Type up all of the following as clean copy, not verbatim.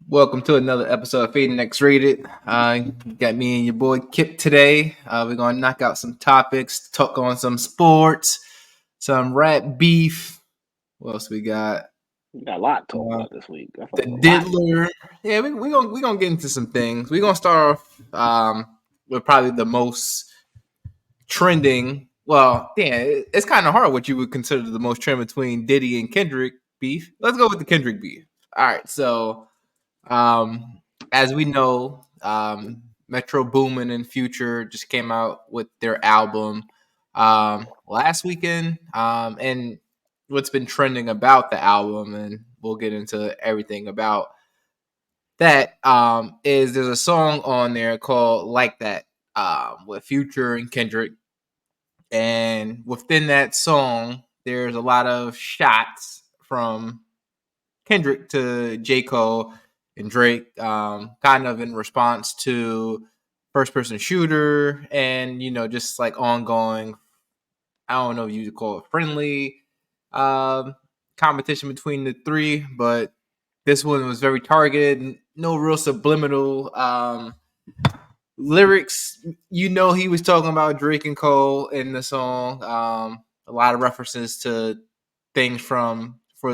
Welcome to another episode of Fading X Rated. Got me and your boy Kip today. We're gonna knock out some topics, talk on some sports, some rap beef. What else we got? We got a lot to talk Uh, about this week. That's a the lot. Diddler. Yeah, we gonna get into some things. We're gonna start off with probably the most trending. Well, yeah, it's kind of hard what you would consider the most trend between Diddy and Kendrick beef. Let's go with the Kendrick beef. All right, so as we know, Metro Boomin and Future just came out with their album last weekend. And what's been trending about the album, and we'll get into everything about that, is there's a song on there called Like That with Future and Kendrick. And within that song, there's a lot of shots from Kendrick to J. Cole and Drake, kind of in response to first person shooter and, just like ongoing, I don't know if you call it friendly competition between the three, but this one was very targeted, no real subliminal lyrics. He was talking about Drake and Cole in the song. A lot of references to things from for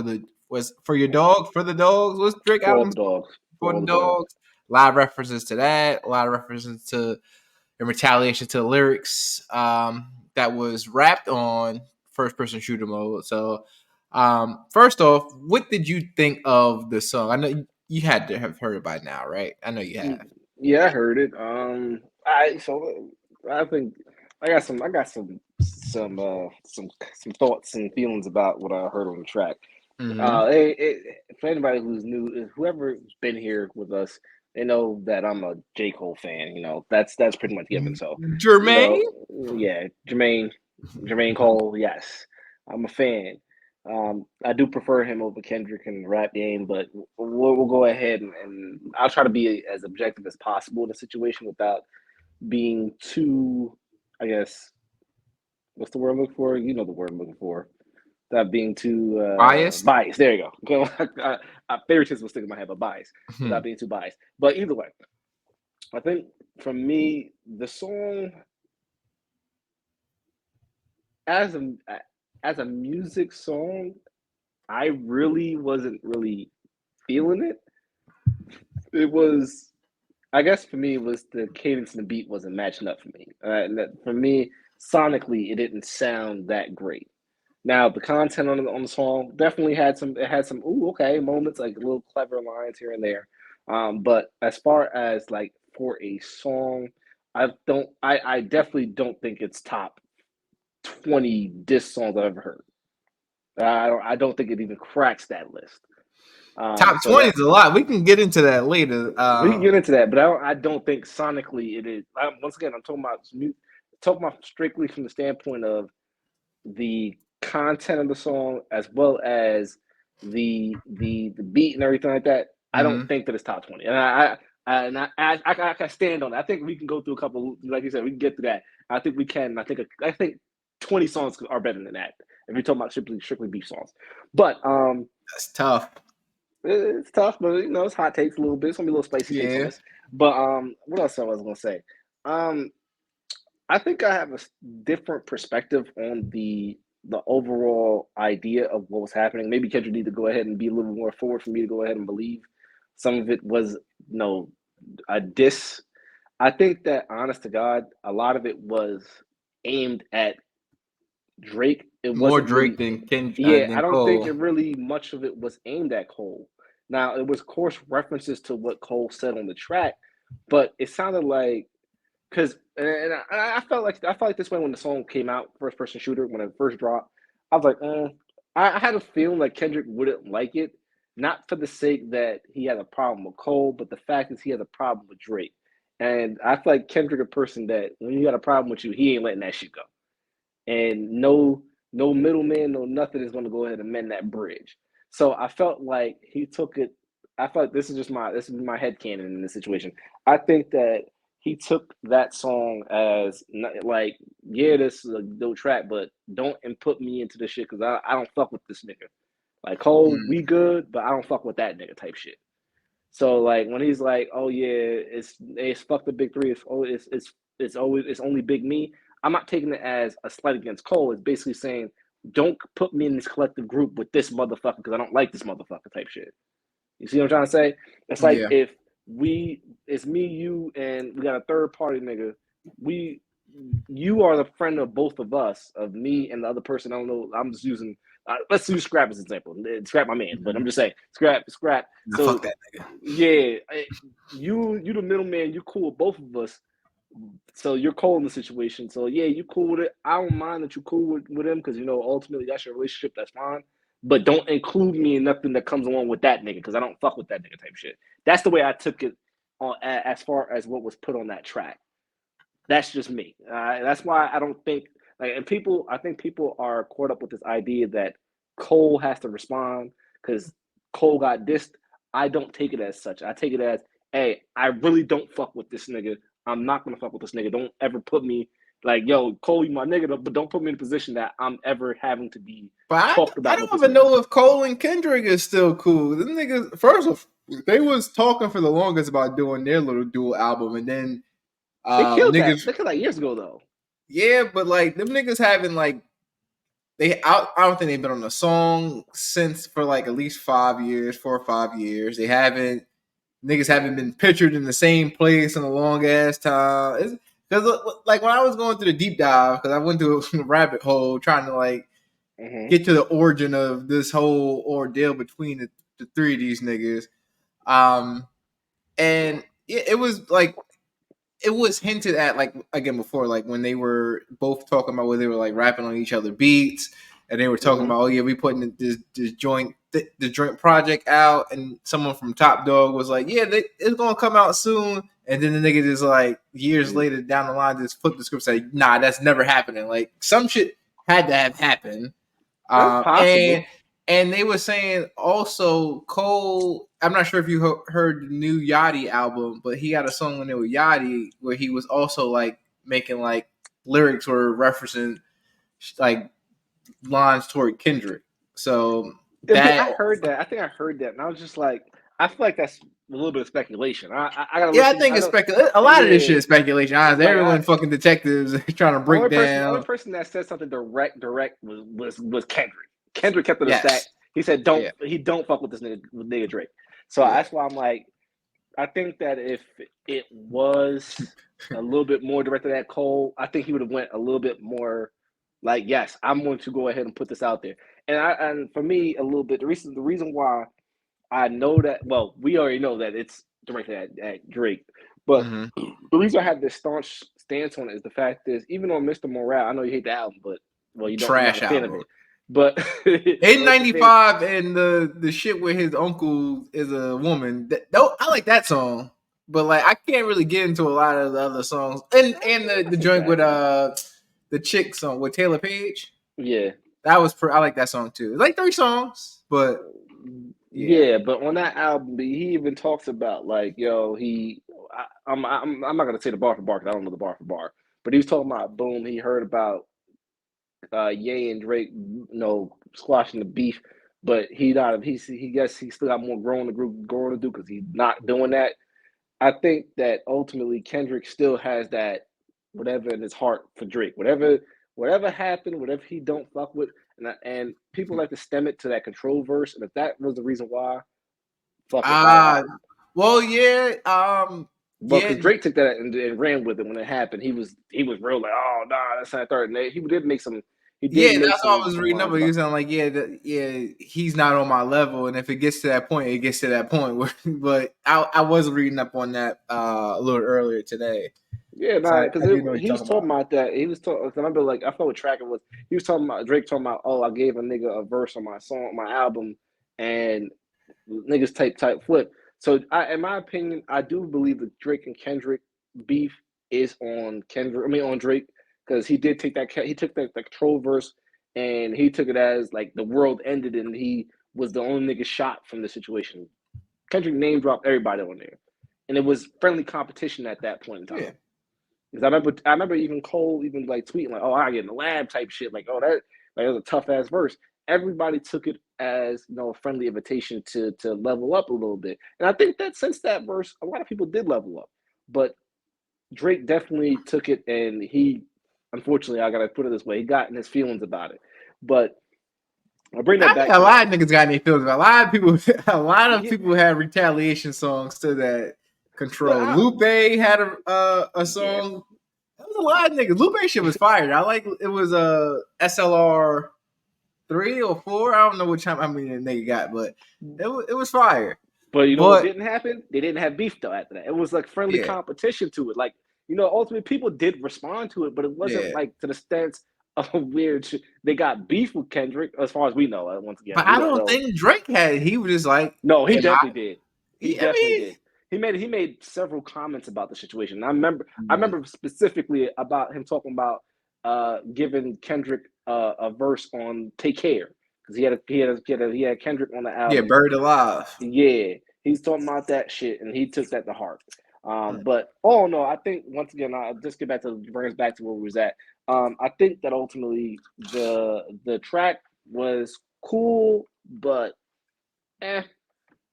your dog for the dogs. What's Drake For all album the dogs. for For all the the dogs. dogs? A lot of references to that. A lot of references to in retaliation to the lyrics that was rapped on first person shooter mode. So, first off, what did you think of the song? I know you had to have heard it by now, right? I know you have. Yeah, I heard it. I think I got some thoughts and feelings about what I heard on the track. Mm-hmm. For anybody who's new, whoever's been here with us, they know that I'm a J. Cole fan. That's pretty much given. So, you Jermaine. know, yeah, Jermaine Cole, yes, I'm a fan. I do prefer him over Kendrick in the rap game, but we'll go ahead and I'll try to be as objective as possible in the situation without being too, I guess, what's the word I'm looking for? You know the word I'm looking for. Without being too Biased. biased. There you go. Favoritism was sticking in my head, but biased. Without being too biased. But either way, I think for me, the song as a as a music song, I really wasn't really feeling it. It was, I guess for me, it was the cadence and the beat wasn't matching up for me. And that, for me, sonically, it didn't sound that great. Now, the content on the song definitely had some. It had some ooh okay moments, like little clever lines here and there. But as far as like for a song, I definitely don't think it's top 20 diss songs I've ever heard. I don't think it even cracks that list. Top So 20 that is a lot. We can get into that later. we can get into that, but I don't think sonically it is. Once again, I'm talking about strictly from the standpoint of the content of the song as well as the beat and everything like that. I don't Mhm. think that it's top 20, and I can stand on it. I think we can go through a couple, like you said, we can get through that. I think we can. I think 20 songs are better than that if you're talking about strictly beef songs. But That's tough. it's tough, but it's hot takes a little bit. It's gonna be a little spicy takes on Yeah. this. But what else I was gonna say? Um, I think I have a different perspective on the overall idea of what was happening. Maybe Kendrick need to go ahead and be a little more forward for me to go ahead and believe some of it was a diss. I think that honest to God, a lot of it was aimed at Drake. It More wasn't Drake really, than Ken yeah, I than don't think Cole. it really much of it was aimed at Cole. Now it was course references to what Cole said on the track, but it sounded like because I felt like this way when the song came out, first person shooter, when it first dropped. I was like, I had a feeling like Kendrick wouldn't like it, not for the sake that he had a problem with Cole, but the fact is he has a problem with Drake. And I feel like Kendrick a person that when you got a problem with you, he ain't letting that shit go. And no middleman, no nothing is gonna go ahead and mend that bridge. So I felt like he took it. I felt like this is my head canon in this situation. I think that he took that song as like, yeah, this is a dope track, but don't input me into this shit because I don't fuck with this nigga. Like Cole, we Mm. good, but I don't fuck with that nigga type shit. So like when he's like, "Oh yeah, it's fuck the big three. It's only big me." I'm not taking it as a slight against Cole. It's basically saying, "Don't put me in this collective group with this motherfucker because I don't like this motherfucker," type shit. You see what I'm trying to say? It's like Yeah. if it's me, you, and we got a third party nigga. We, you are the friend of both of us, of me and the other person. I don't know. I'm just using. Let's use Scrap as an example. Scrap my man, but I'm just saying Scrap. Nah, fuck So that nigga. yeah, you the middleman. You cool with both of us. So you're cool in the situation. So yeah, you cool with it. I don't mind that you cool with him because ultimately that's your relationship. That's fine. But don't include me in nothing that comes along with that nigga because I don't fuck with that nigga type shit. That's the way I took it on as far as what was put on that track. That's just me. That's why I don't think I think people are caught up with this idea that Cole has to respond because Cole got dissed. I don't take it as such. I take it as, hey, I really don't fuck with this nigga. I'm not gonna fuck with this nigga. Don't ever put me like, yo, Cole, you my nigga, but don't put me in a position that I'm ever having to be But talked I about with don't this even nigga. know if Cole and Kendrick is still cool. Them niggas, first of they was talking for the longest about doing their little dual album, and then They killed that. niggas, They killed that years ago though. yeah, but like them niggas having like I don't think they've been on a song since for like at least 5 years, 4 or 5 years. They haven't niggas haven't been pictured in the same place in a long ass time. Because like when I was going through the deep dive, because I went through a rabbit hole trying to like Mm-hmm. get to the origin of this whole ordeal between the three of these niggas. Um, and it was like it was hinted at like again before, like when they were both talking about where they were like rapping on each other beats, and they were talking Mm-hmm. about, oh yeah, we putting this joint the joint project out, and someone from Top Dog was like, yeah, it's gonna come out soon, and then the nigga just like years later down the line just flipped the script, and said, nah, that's never happening. Like some shit had to have happened. That's Uh, and possible. and they were saying also Cole. I'm not sure if you heard the new Yachty album, but he had a song in there with Yachty where he was also like making like lyrics or referencing like lines toward Kendrick. So I that heard that. I think I heard that, and I was just like, I feel like that's a little bit of speculation. I gotta yeah, I listen. think I it's know, speculation. A lot of this shit yeah. is speculation. Honestly, Like everyone fucking detectives trying to break the only down. person that said something direct was Kendrick. Kendrick kept it a stack. Yes, He said, yeah, don't fuck with this nigga Drake." So yeah. that's why I'm like, I think that if it was a little bit more directed at Cole, I think he would have went a little bit more like, yes, I'm going to go ahead and put this out there. And for me, a little bit the reason why I know that, well, we already know that it's directed at Drake, but Mm-hmm. the reason I have this staunch stance on it is the fact is, even on Mr. Morale, I know you hate the album, but well, you're not Trash a fan of album. it, but In like the fan, '95 and the shit where his uncle is a woman. I like that song, but like I can't really get into a lot of the other songs. And the that's joint with okay. the chick song with Taylor Page. Yeah, I like that song too. It's like 3 songs, but yeah, yeah, but on that album, he even talks about like, yo, I'm not gonna say the bar for bar because I don't know the bar for bar, but he was talking about boom. He heard about Ye and Drake, squashing the beef, but he guess he still got more growing to do because he's not doing that. I think that ultimately Kendrick still has that whatever in his heart for Drake. Whatever happened, whatever he don't fuck with, and people like to stem it to that control verse. And if that was the reason why, fuck it, that uh happened. well, yeah, But yeah, because Drake took that and ran with it when it happened, he was real like, oh nah, that's not third. And he did yeah. make That's what I was some reading up. lines You about. sound like yeah, he's not on my level, and if it gets to that point, it gets to that point. But I was reading up on that a little earlier today. Yeah, So nah, because I do know what he you're was talking talking about. about that. He was talking. I remember, like, I forgot what track it was. He was talking about Drake talking about, oh, I gave a nigga a verse on my song, my album, and niggas type flip. So, in my opinion, I do believe that Drake and Kendrick beef is on Kendrick. I mean, on Drake because he did take that. He took that control verse and he took it as like the world ended and he was the only nigga shot from the situation. Kendrick name dropped everybody on there, and it was friendly competition at that point in Yeah. time. Because I remember even Cole even like tweeting like, "Oh, I get in the lab" type shit. Like, "Oh, that was a tough ass verse." Everybody took it as a friendly invitation to level up a little bit. And I think that since that verse, a lot of people did level up, but Drake definitely took it, and he, unfortunately, I gotta put it this way, he got in his feelings about it. But I'll bring that I think back a to lot of niggas got any feelings. A lot of people, yeah, had retaliation songs to that but control. Lupe had a yeah, song. There was a lot of niggas. Lupe shit was fired. I like it was a SLR 3 or 4. I don't know which time I mean the nigga got, but it was fire. but you know what But didn't happen? They didn't have beef though after that. It was like friendly yeah, competition to it. Like, ultimately people did respond to it, but it wasn't yeah. like to the stance of weird shit. They got beef with Kendrick, as far as we know. Once again, But we I don't don't know. think Drake had it. He was just like, No, he yeah, definitely did. He I definitely mean, did. He made several comments about the situation. And I remember specifically about him talking about giving Kendrick a verse on "Take Care" because he had Kendrick on the yeah, album. buried alive. Yeah, he's talking about that shit, and he took that to heart. But all in all, I think once again, I just bring us back to where we was at. I think that ultimately the track was cool, but eh.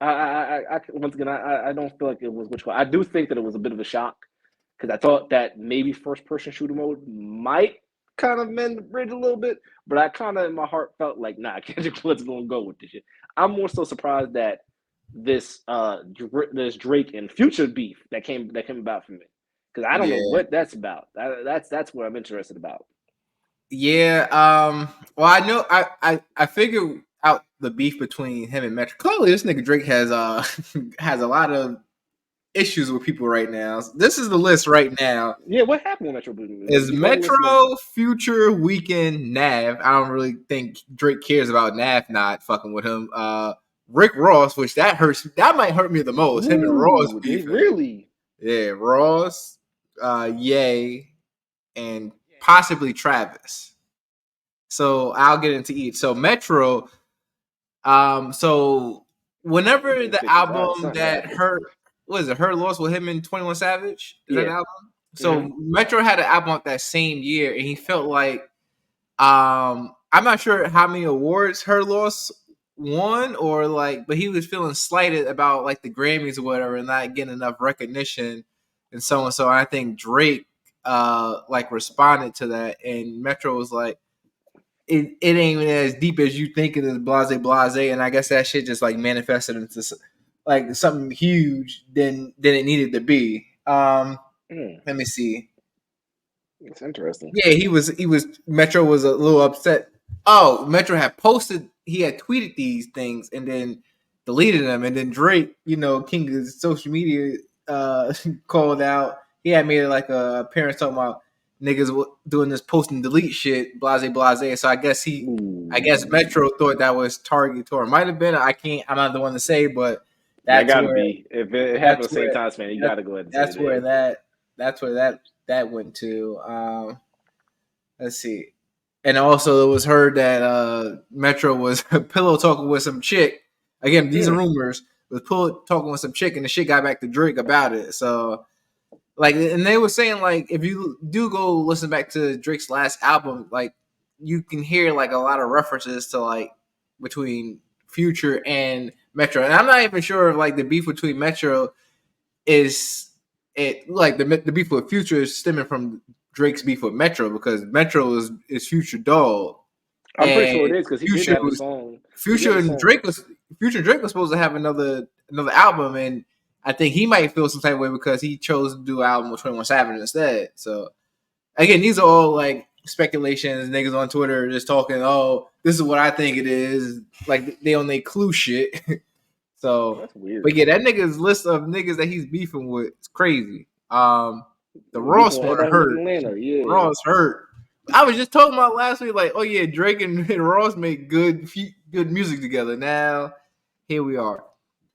Once again, I don't feel like it was which one. I do think that it was a bit of a shock because I thought that maybe first person shooter mode might kind of mend the bridge a little bit, but I kind of in my heart felt like nah, Kendrick wasn't gonna go with this shit. I'm more so surprised that this Drake and Future beef that came about from it because I don't know Yeah. what that's about. That's what I'm interested about. Yeah. Well, I know. I figured out the beef between him and Metro. Clearly, this nigga Drake has has a lot of issues with people right now. This is the list right now. Yeah, what happened with Metro Boomin? Is Before we listen to Metro, Future, Weekend, Nav. I don't really think Drake cares about Nav not fucking with him. Rick Ross, which that hurts. That might hurt me the most. Him and Ross ooh, they beefing. really. Yeah, Ross, Ye, and possibly Travis. So I'll get into each. So Metro, so You whenever better the pick a side, album something that happened. her what is it, Her Loss with him and 21 Savage? Is that the Yeah. album? Hmm. So Metro had an album out that same year, and he felt like I'm not sure how many awards Her Loss won or like, but he was feeling slighted about like the Grammys or whatever and not getting enough recognition and so on. So I think Drake like responded to that, and Metro was like, it ain't even as deep as you think it is, blase, and I guess that shit just like manifested into like something huge than it needed to be. Mm, Let me see. it's interesting. Yeah, he was Metro was a little upset. Oh, Metro had posted, he had tweeted these things and then deleted them, and then Drake, king of social media, called out. He had made like a appearance talking about niggas doing this post and delete shit, blase. So I guess Ooh, Metro thought that was targeted or might have been. I'm not the one to say, but that that's gotta where be. If it happened that's at the same where time, man, you that's gotta go ahead and say that's where that. that went to. Let's see. And also, it was heard that Metro was pillow talking with some chick. Again, these are Mm, rumors. Was pillow talking with some chick, and the shit got back to Drake about it. So, like, and they were saying like, if you do go listen back to Drake's last album, like, you can hear like a lot of references to like between Future and Metro. And I'm not even sure if like the beef between Metro is it like the beef with Future is stemming from Drake's beef with Metro because Metro is Future dog, I'm pretty and sure it is because he did Future have a was song. He did have Future a and song. Drake was supposed to have another album, and I think he might feel some type of way because he chose to do an album with 21 Savage instead. So again, these are all like speculations. Niggas on Twitter just talking. Oh, this is what I think it is. Like they on their clue shit. So, That's weird. but yeah, that nigga's list of niggas that he's beefing with is crazy. The Beefing Ross with one everybody who live in hurt. Atlanta. Yeah. Ross hurt. I was just talking about last week, like, oh yeah, Drake and Ross make good music together. Now, here we are.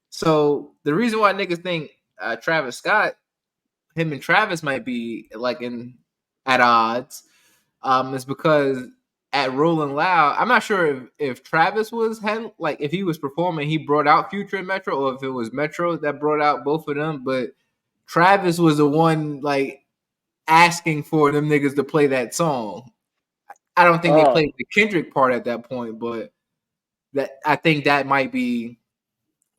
So the reason why niggas think Travis Scott, him and Travis might be like at odds, is because at Rolling Loud, I'm not sure if Travis was like if he was performing, he brought out Future and Metro, or if it was Metro that brought out both of them. But Travis was the one like asking for them niggas to play that song. I don't think they Oh, played the Kendrick part at that point, but that I think that might be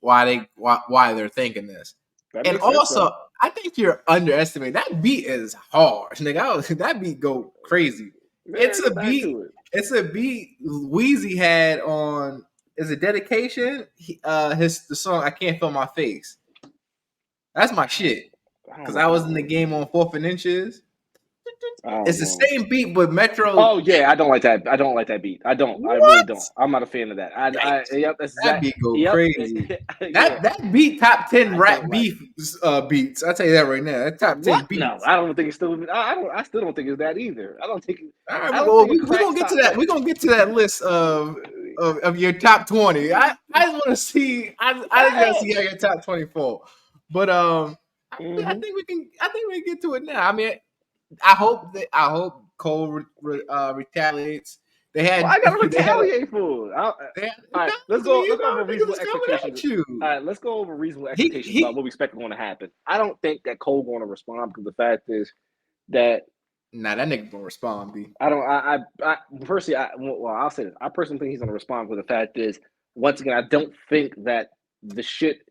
why they're thinking this. That And makes sense, also, though. I think you're underestimating that beat is hard, nigga. That beat go crazy. Man, It's a get back beat. to it. It's a beat Wheezy had on. Is it Dedication? The song "I Can't Feel My Face." That's my shit. Because I was in the game on 4th and Inches. It's the same beat, but Metro. Oh yeah, I don't like that. I don't like that beat. I don't. What? I really don't. I'm not a fan of that. Yep, that's that beat go crazy. Yeah. That beat top 10 I rap don't beef beats. I'll tell you that right now. That top 10 What? beats. No, I don't think it's still. I still don't think it's that either. I don't think. All right, I don't well, think we're gonna get to that. We're gonna get to that list of your top 20. I want to see. I just gotta see how your top 24. But I think we can get to it now. I mean, I hope Cole retaliates. They had. Well, I gotta retaliate for it. All right, let's go over reasonable expectations. All right, let's go over reasonable expectations about what we expect going to happen. I don't think that Cole going to respond because the fact is that that nigga gonna respond. B. I don't. I personally. I'll say this. I personally think he's gonna respond because the fact is, once again, I don't think that the shit.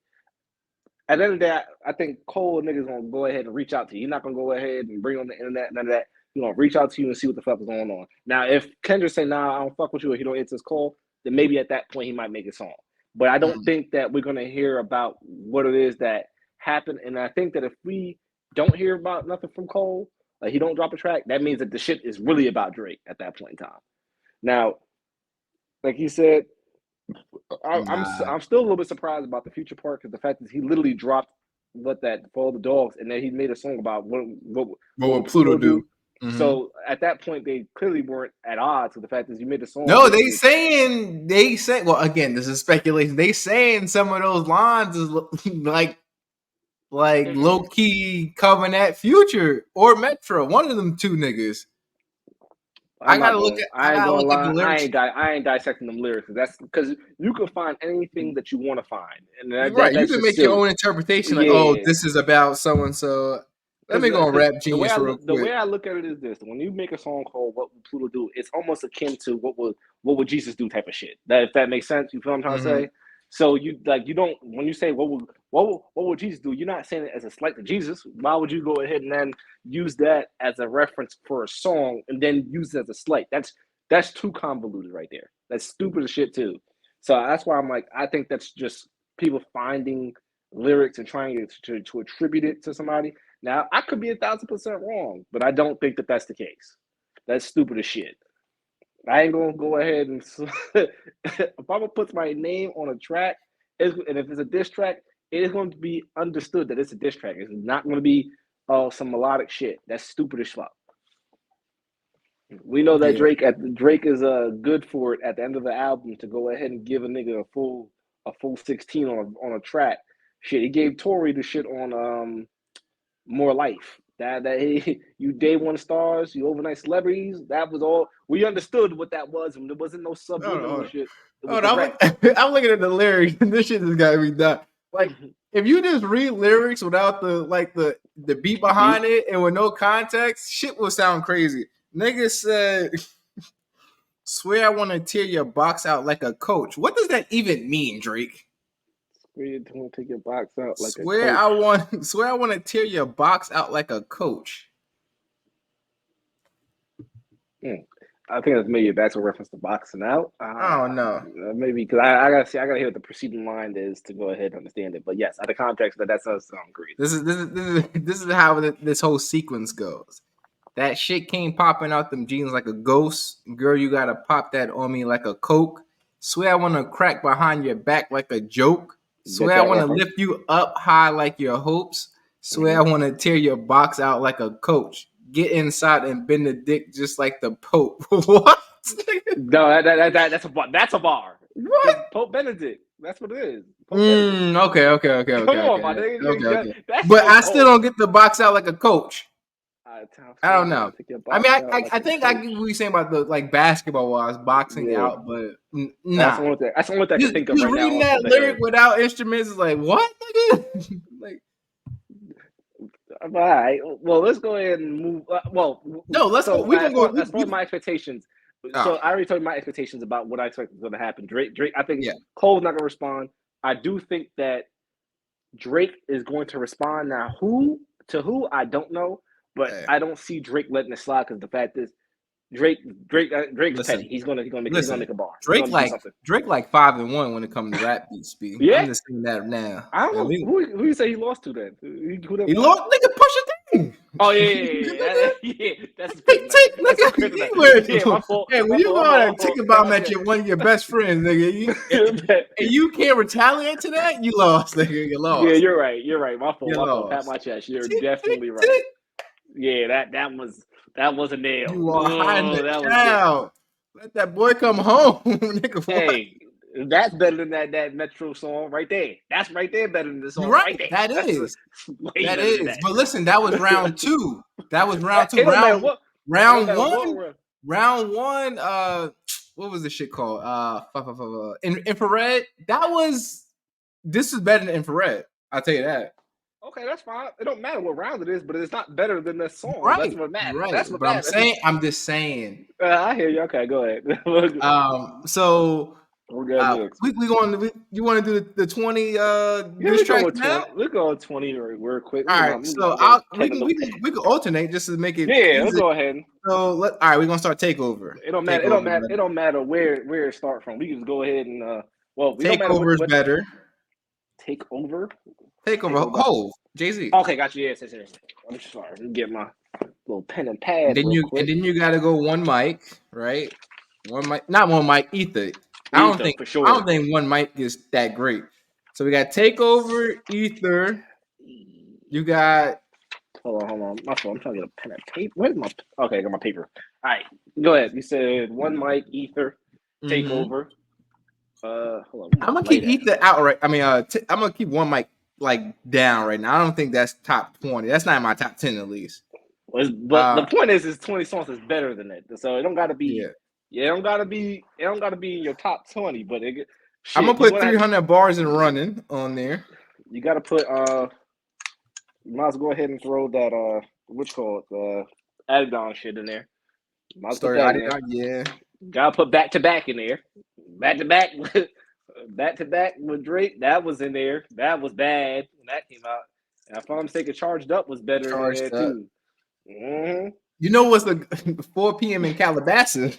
At the end of the day, I think Cole niggas gonna go ahead and reach out to you. You're not gonna go ahead and bring on the internet, none of that. He's gonna reach out to you and see what the fuck is going on. Now, if Kendrick say, "Nah, I don't fuck with you," or he don't answer his call, then maybe at that point he might make a song. But I don't think that we're gonna hear about what it is that happened. And I think that if we don't hear about nothing from Cole, like he don't drop a track, that means that the shit is really about Drake at that point in time. Now, like you said, I'm still a little bit surprised about the Future part because the fact is he literally dropped For All the Dogs, and then he made a song about what would Pluto do. Mm-hmm. So at that point, they clearly weren't at odds with the fact that you made the song. No, they say. Well, again, this is speculation. They saying some of those lines is like low key coming at Future or Metro. One of them two niggas. I gotta look at the lyrics. I ain't dissecting them lyrics. That's because you can find anything that you want to find, and you can make your own interpretation. Like, oh, this is about so and so. Let me go on Rap Genius real quick. The way I look at it is this: when you make a song called "What Would Pluto Do," it's almost akin to what would Jesus do type of shit. If that makes sense, you feel what I'm trying to say? So you don't when you say what would Jesus do, you're not saying it as a slight to Jesus. Why would you go ahead and then use that as a reference for a song and then use it as a slight? That's too convoluted right there. That's stupid as shit too. So that's why I'm like, I think that's just people finding lyrics and trying to attribute it to somebody. Now I could be 1,000% wrong, but I don't think that that's the case. That's stupid as shit. I ain't gonna go ahead and if I'm gonna put my name on a track, and if it's a diss track, it is going to be understood that it's a diss track. It's not going to be some melodic shit. That's stupid as fuck. We know that Drake is good for it at the end of the album to go ahead and give a nigga a full 16 on a track. Shit, he gave Tory the shit on More Life. That you day one stars, you overnight celebrities. That was all we understood what that was, and there wasn't no subliminal shit. I'm looking at the lyrics, and this shit has got to be done. Like, if you just read lyrics without the beat behind it and with no context, shit will sound crazy. Nigga said, "Swear I want to tear your box out like a coach." What does that even mean, Drake? Don't take your box out like swear a coach. Swear I want to tear your box out like a coach. I think that's maybe a back to reference to boxing out. I don't know. Maybe because I gotta hear what the preceding line is to go ahead and understand it. But yes, out of context, that does sound great. This is how this whole sequence goes. That shit came popping out them jeans like a ghost. Girl, you gotta pop that on me like a coke. Swear I want to crack behind your back like a joke. Swear I want to lift you up high like your hopes. Swear I want to tear your box out like a coach. Get inside and bend the dick just like the Pope. What? No, that's a bar. What? Pope Benedict. That's what it is. Okay. Come on, my nigga. Okay. But I still don't get the box out like a coach. I don't know. I mean, I think I get what you're saying about the basketball wise boxing out, but nah. That's the only thing I can think of right now. Reading that lyric without instruments is like what, nigga? All right. Well, let's go ahead and move. No, let's go. As far as my expectations, So Oh, I already told you my expectations about what I expect is going to happen. Drake. I think yeah. Cole's not going to respond. I do think that Drake is going to respond. Now, who I don't know, but Hey, I don't see Drake letting it slide because the fact is Drake's petty. listen, He's gonna listen. make a bar. He's Drake gonna do like something. Drake like 5-1 when it comes to rap beats. Speed. Yeah, I'm just saying that now. I don't And know we who you say he lost to then. Who they he lost? lost, nigga. Push a thing. Oh yeah. Yeah, that's his Take, kryptonite. That's his nigga. He kryptonite. Yeah, went. Hey, when my you fault, go out and my fault. take a bomb at one of your best friends, nigga, and you can't retaliate to that, you lost, nigga. You Yeah, lost. you're right. You're right. My You fault. My fault. Pat lost. my chest. You're Tick, tick, definitely right. tick. Yeah, that was a nail. You are hiding Oh, the that was good. cow. Let that boy come home, nigga. What? Hey, that's better than that Metro song right there. That's right there better than the You're song right. right there. That That's is. way That better than is. that. But listen, that was round two. That was round two. It don't matter what. It don't Round matter what. one. Round one. What was the shit called? Infrared. This is better than infrared. I'll tell you that. Okay, that's fine. It don't matter what round it is, but it's not better than the song. That's Right. what matters. Right. That's what But matters. I'm just saying. I hear you. Okay, go ahead. So We're good next. you want to do the 20 Yeah, diss we go tracks with now? 20. We go with 20 real quick. All right, so we Kevin can alternate just to make it Yeah, let's easy. go ahead. So all right, we're gonna start takeover. It don't matter. It don't matter where it start from. We can just go ahead and we don't matter Takeover is what better. take over. Takeover, Hove, Jay-Z. Okay, got you. Yes. I'm sorry. Let me get my little pen and pad And real quick. then you gotta go one mic, right? One mic, not one mic, Ether. I don't think one mic is that great. So we got Takeover, Ether. You got. Hold on. My phone. I'm trying to get a pen and paper. Where's my? Okay, I got my paper. All right, go ahead. You said one mic, Ether, Takeover. Hold on. I'm gonna keep Ether outright. I mean, I'm gonna keep one mic like down right now. I don't think that's top 20. That's not in my top 10 at least. But the point is 20 songs is better than that. So it don't gotta be. Yeah, it don't gotta be in your top 20. But I'm gonna put 300 bars and running on there. You gotta put you might as well go ahead and throw that what's called Adidon shit in there. Yeah. Gotta put back to back in there. Back to back with Drake. That was in there. That was bad when that came out. And if I'm mistaken, Charged Up was better than that too. Mm-hmm. You know what's the 4 p.m. in Calabasas?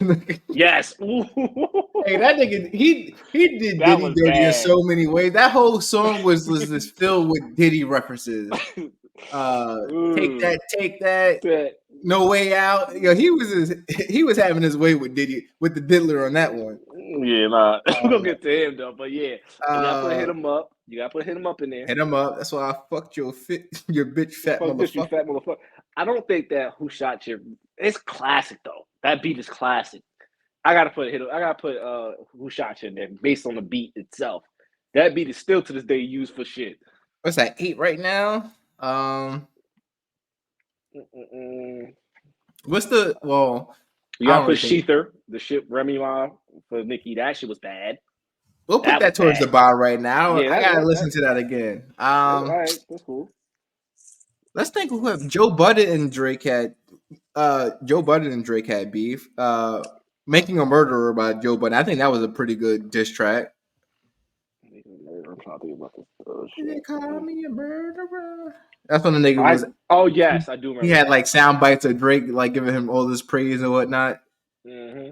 Yes. Hey, that nigga, he did Diddy dirty in so many ways. That whole song was just filled with Diddy references. Take that. No Way Out. Yo, he was having his way with Diddy, with the diddler on that one. Yeah, nah. We're gonna get to him though, but yeah, you gotta hit him up. You gotta put hit him up in there. Hit him up. That's why I fucked your bitch fat motherfucker. I don't think that Who Shot You. It's classic though. That beat is classic. I gotta put Who Shot You in there based on the beat itself. That beat is still to this day used for shit. What's that? 8 right now? What's the You gotta put Sheether, the shit Remy Ma for Nicki. That shit was bad. We'll put that towards the bar right now. Yeah, I gotta listen to that again. All right, that's cool. Let's think of what Joe Budden and Drake had. Joe Budden and Drake had beef. Making a Murderer by Joe Budden. I think that was a pretty good diss track. I'm trying to think about this. They call me a murderer. That's when the nigga was. Oh yes, I do remember. He had like sound bites of Drake, like giving him all this praise and whatnot. Mm-hmm.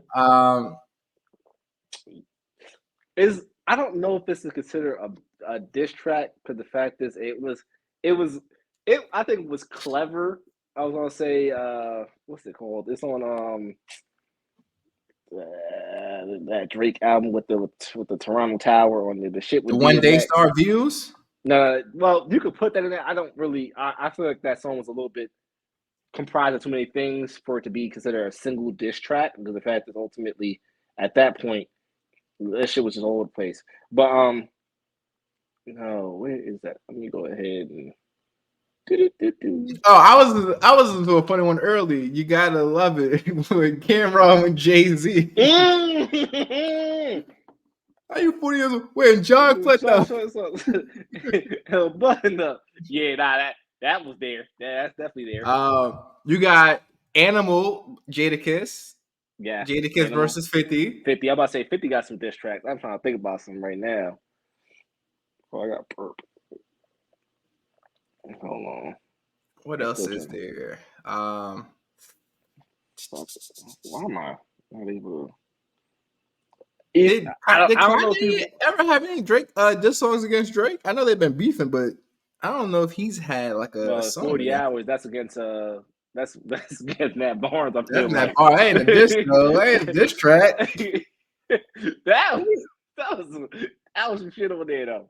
I don't know if this is considered a diss track, because the fact is I think it was clever. I was gonna say what's it called? It's on that Drake album with the Toronto Tower on the shit with the One Day Star Views. No, well, you could put that in there. I don't really. I feel like that song was a little bit comprised of too many things for it to be considered a single diss track, because the fact is ultimately at that point that shit was just all over the place. But no, where is that? Let me go ahead and. Oh, I was into a funny one early. You gotta love it with Cameron and Jay-Z. Are you 40 years old? When John put button up. Yeah, that was there. That's definitely there. You got Animal, Jadakiss. Yeah. Jadakiss versus 50. 50. I'm about to say 50 got some diss tracks. I'm trying to think about some right now. Oh, I got burp. Hold on. What else is there? Why am I not able? Did I don't know if Kanye ever have any Drake diss songs against Drake? I know they've been beefing, but I don't know if he's had like a song. 40 against hours. That's against that's against Matt Barnes. I feel That's not like. bar. Ain't a diss though. Ain't a diss track. that was some shit over there though.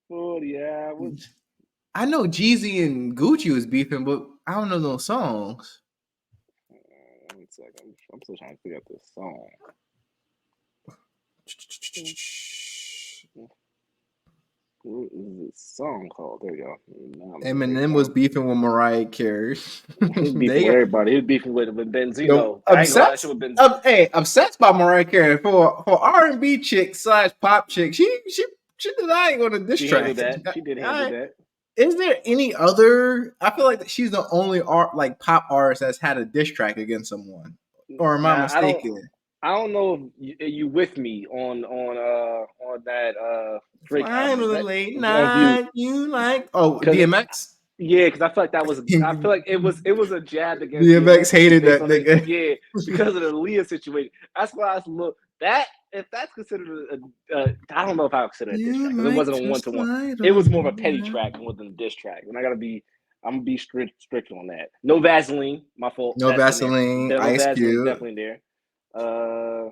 40 hours. I know Jeezy and Gucci was beefing, but I don't know those songs. 1 second. I'm still trying to figure out this song. What is this song called? There you go. Eminem was beefing with Mariah Carey. He's beefing with everybody. He was beefing with Benzino. Yo, I ain't gonna lie, that shit with Benzino. Hey, obsessed by Mariah Carey for R&B chick / pop chick. She denied on a diss track. She did handle that. Is there any other? I feel like she's the only pop artist that's had a diss track against someone. Or am I mistaken? I don't know if you with me on that Drake album. Finally, not you like DMX. Yeah, because I feel like that was. I feel like it was a jab against DMX. Hated that nigga. Yeah, because of the Leah situation. That's why I look that. If that's considered I don't know if I would consider it a diss track because it wasn't a 1-to-1. It was more of a petty track more than a diss track, and I'm gonna be strict on that. No Vaseline, my fault. No Vaseline, Ice Cube, definitely there. I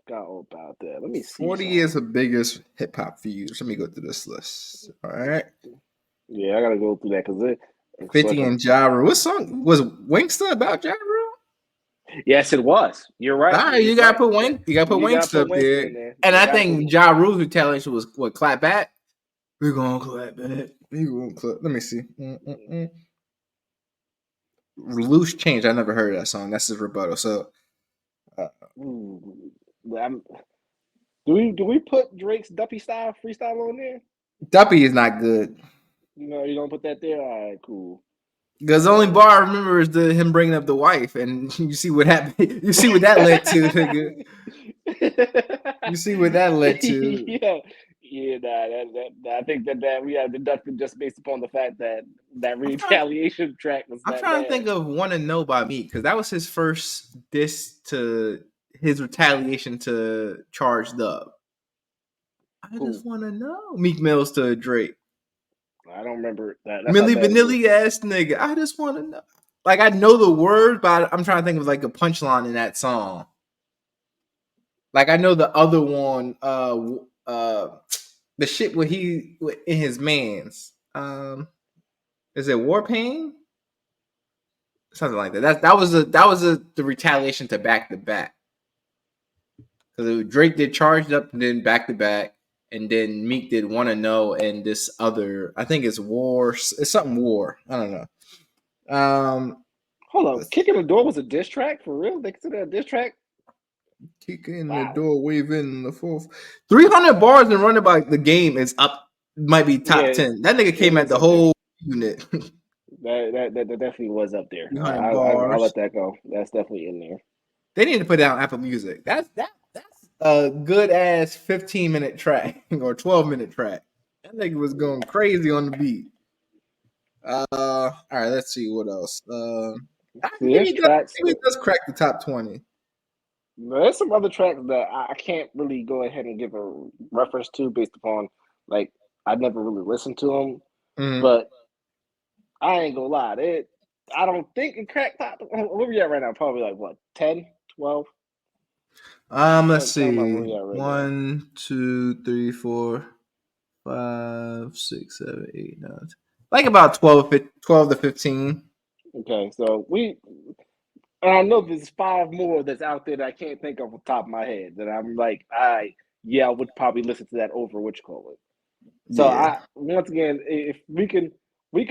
forgot all about that. Let me see. 40 is the biggest hip hop views. Let me go through this list. All right. Yeah, I gotta go through that because 50 and Ja Rule. What song was Wingsta about Ja Rule? Yes, it was. You're right. All right, you gotta put Wingsta up there. And I think Ja Rule's retaliation was what, clap back? We're gonna clap back. Let me see. Loose Change. I never heard of that song. That's his rebuttal. So do we put Drake's Duppy style freestyle on there? Duppy is not good. No, you don't put that there? All right, cool. Because the only bar I remember is him bringing up the wife, and you see what happened. You see what that led to, nigga. You see what that led to. Yeah, I think that we have deducted just based upon the fact that retaliation track was. I'm trying to think of "Wanna Know" by Meek because that was his first diss to his retaliation to Charged Up. I just wanna know. Meek Mills to Drake. I don't remember that. Milli Vanilli ass nigga. I just want to know. Like I know the word, but I'm trying to think of like a punchline in that song. Like I know the other one, the shit where he in his man's. Is it War Pain? Something like that. That was the retaliation to Back to Back. Because Drake did Charged Up and then Back to Back. And then Meek did Wanna Know and this other, I think it's War. It's something War. I don't know. Hold on. Kicking the Door was a diss track? For real? They consider a diss track? Kicking the door, waving the fourth. 300 bars and running by the game is up. Might be top 10. That nigga came at the whole unit. that definitely was up there. I'll let that go. That's definitely in there. They need to put that on Apple Music. That's a good ass 15-minute track or 12-minute track. That nigga was going crazy on the beat. All right, let's see what else. Maybe it does crack the top 20. There's some other tracks that I can't really go ahead and give a reference to based upon like I never really listened to them, but I ain't gonna lie, I don't think it cracked top. Where we at right now? Probably like what 10, 12. Let's see. 1, 2, 3, 4, 5, 6, 7, 8, 9. Like about 12 to 15. Okay, so I know there's 5 more that's out there that I can't think of off the top of my head that I'm like, I would probably listen to that over what you call it. So once again, if we can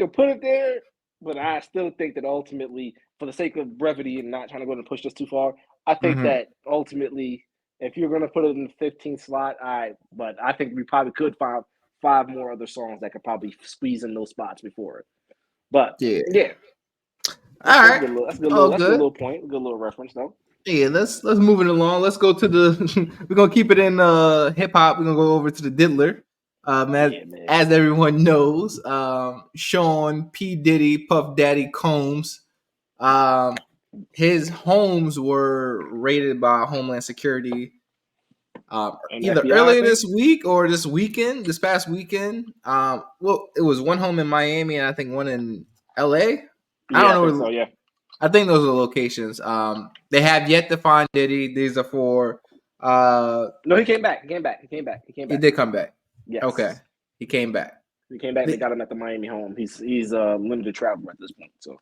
put it there, but I still think that ultimately, for the sake of brevity and not trying to go and push this too far, I think that ultimately, if you're going to put it in the 15th slot, but I think we probably could find 5 more other songs that could probably squeeze in those spots before it. But yeah. All right. That's a good Oh, little. That's a good good. little point. A good little reference, though. Yeah, let's move it along. Let's go to the. We're gonna keep it in hip hop. We're gonna go over to the Diddler. As, Yeah, man. as everyone knows, Sean P Diddy Puff Daddy Combs, his homes were raided by Homeland Security. And Either FBI, I earlier think. this week or this past weekend. Well, it was one home in Miami and I think one in LA. I Yeah, don't I think know. so. Yeah. I think those are the locations. They have yet to find Diddy. These are for. No, he came back. He came back. He came back. He came He back. did come back. Okay, Yes. he came back. He came back. And they They, got him at the Miami home. He's limited travel at this point. So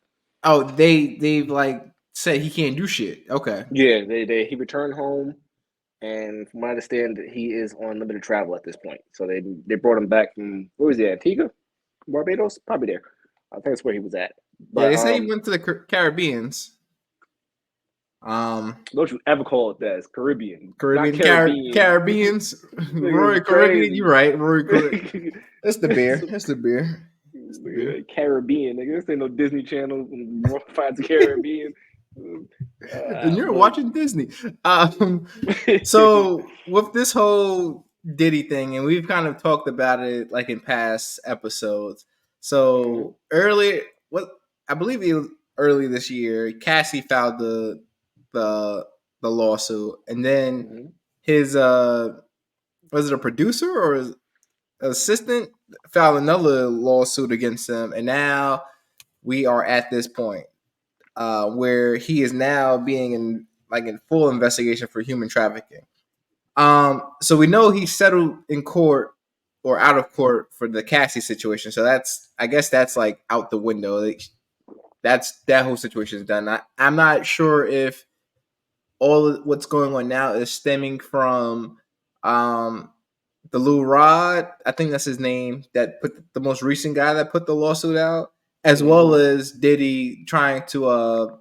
they've like said he can't do shit. Okay. yeah, he returned home, and from what I understand, he is on limited travel at this point. So they brought him back from where was he? Antigua, Barbados, probably there. I think that's where he was at. Yeah, But they say he went to the Caribbeans. don't you ever call it that? It's Caribbean, not Caribbean, Caribbean. Caribbeans, Rory Caribbean. You're right, Rory Caribbean. That's the beer. That's the beer. That's the beer. Caribbean, nigga. This ain't no Disney Channel. Finds the Caribbean. And you're watching Disney. So with this whole Diddy thing, and we've kind of talked about it like in past episodes. So earlier, I believe it was early this year, Cassie filed the lawsuit, and then his was it a producer or his assistant filed another lawsuit against him, and now we are at this point where he is now being in full investigation for human trafficking. So we know he settled in court or out of court for the Cassie situation. So I guess that's like out the window. That whole situation is done. I'm not sure if all of what's going on now is stemming from the Lou Rod, I think that's his name, that put the most recent guy that put the lawsuit out, as well as Diddy trying to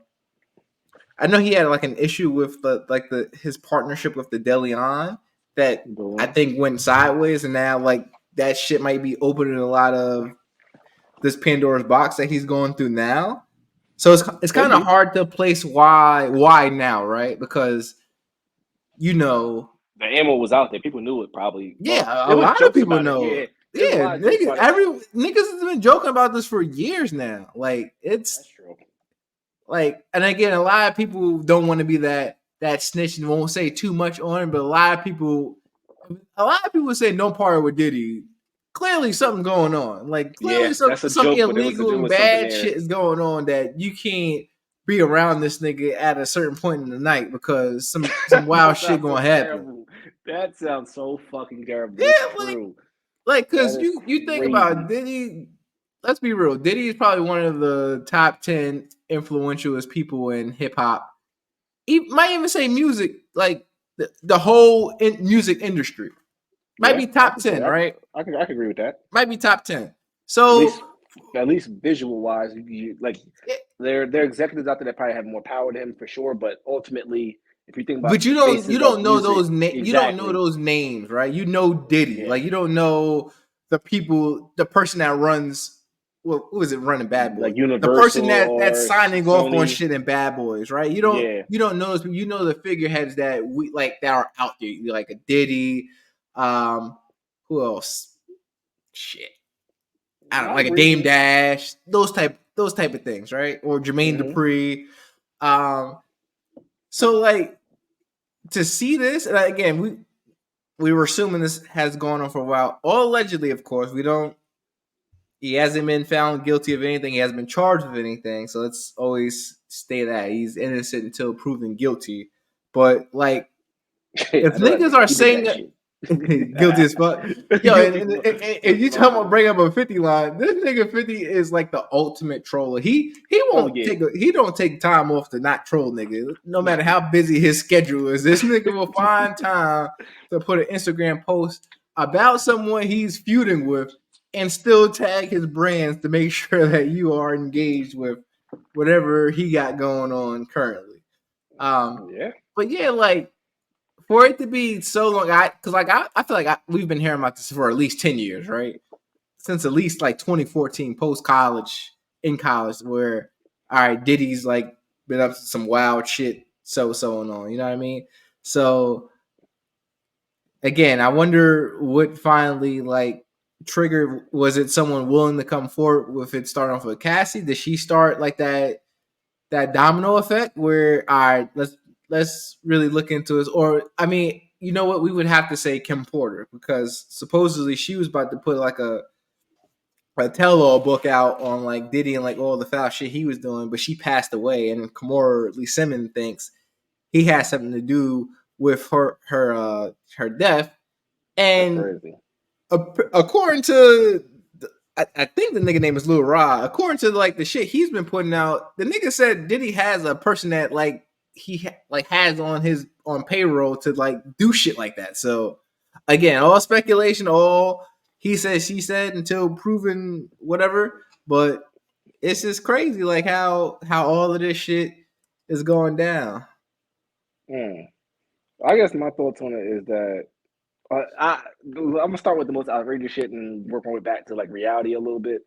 I know he had like an issue with his partnership with the DeLeon that I think went sideways, and now like that shit might be opening a lot of this Pandora's box that he's going through now. So it's kind of hard to place why now, right? Because the ammo was out there. People knew it probably. Yeah, a lot of people know. Yeah, niggas has been joking about this for years now. Like that's true. Like, and again, a lot of people don't want to be that snitch and won't say too much on it, but a lot of people say no part with Diddy. Clearly something going on. Like clearly some illegal and bad shit is going on that you can't be around this nigga at a certain point in the night because some wild shit gonna happen. That sounds so fucking terrible. Yeah, like because you think about Diddy. Let's be real. Diddy is probably one of the top 10 influential people in hip hop. He might even say music, like the whole music industry. Might be top 10, right? I can agree with that. Might be top 10. So at least visual wise, there are executives out there that probably have more power than him for sure. But ultimately, if you think about, but you don't know those names. You don't know those names, right? You know Diddy, like you don't know the people, the person that runs. Well, who is it running Bad Boys? Like Universal, the person that's signing Sony. off on shit in Bad Boys, right? You don't know those people. You know the figureheads that that are out there, like a Diddy. Who else? Shit, I don't know, like a Dame Dash. Those type of things, right? Or Jermaine Dupri. So like to see this, and again, we were assuming this has gone on for a while. All allegedly, of course. He hasn't been found guilty of anything. He hasn't been charged with anything. So let's always stay that he's innocent until proven guilty. But like, if niggas are saying that guilty as fuck, yo, and you talking about bring up a 50 line, this nigga 50 is like the ultimate troller. He won't he don't take time off to not troll nigga. No matter how busy his schedule is, this nigga will find time to put an Instagram post about someone he's feuding with and still tag his brands to make sure that you are engaged with whatever he got going on currently. But yeah, like for it to be so long, I feel like we've been hearing about this for at least 10 years, right? Since at least like 2014, in college, where all right, Diddy's like been up to some wild shit, so and on. You know what I mean? So again, I wonder what finally like triggered. Was it someone willing to come forward with it? Starting off with Cassie, did she start like that domino effect where all right, let's really look into this? Or I mean, you know what? We would have to say Kim Porter because supposedly she was about to put like a tell-all book out on like Diddy and like all the foul shit he was doing, but she passed away, and Kimora Lee Simmons thinks he has something to do with her death. That's And crazy. according to I think the nigga name is Lil Ra. According to like the shit he's been putting out, the nigga said Diddy has a person that like like has on his on payroll to like do shit like that. So again, all speculation, all he said, she said until proven whatever. But it's just crazy, like how all of this shit is going down. Mm. I guess my thoughts on it is that I'm gonna start with the most outrageous shit and work my way back to like reality a little bit.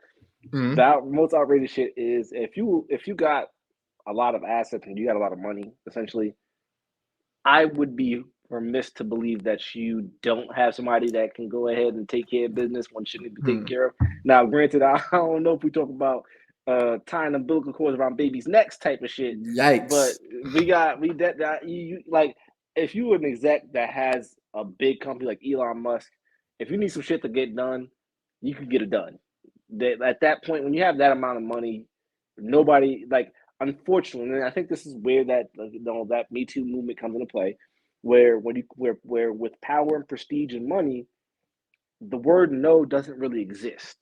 Mm-hmm. The most outrageous shit is if you got a lot of assets and you got a lot of money, essentially, I would be remiss to believe that you don't have somebody that can go ahead and take care of business when shouldn't be taken Hmm. care of. Now, granted, I don't know if we talk about tying umbilical cords around babies' necks type of shit, but Yikes. we that you like if you an exec that has a big company like Elon Musk, if you need some shit to get done, you can get it done. At that point, when you have that amount of money, nobody like unfortunately, and I think this is where that Me Too movement comes into play, where when you where with power and prestige and money, the word no doesn't really exist.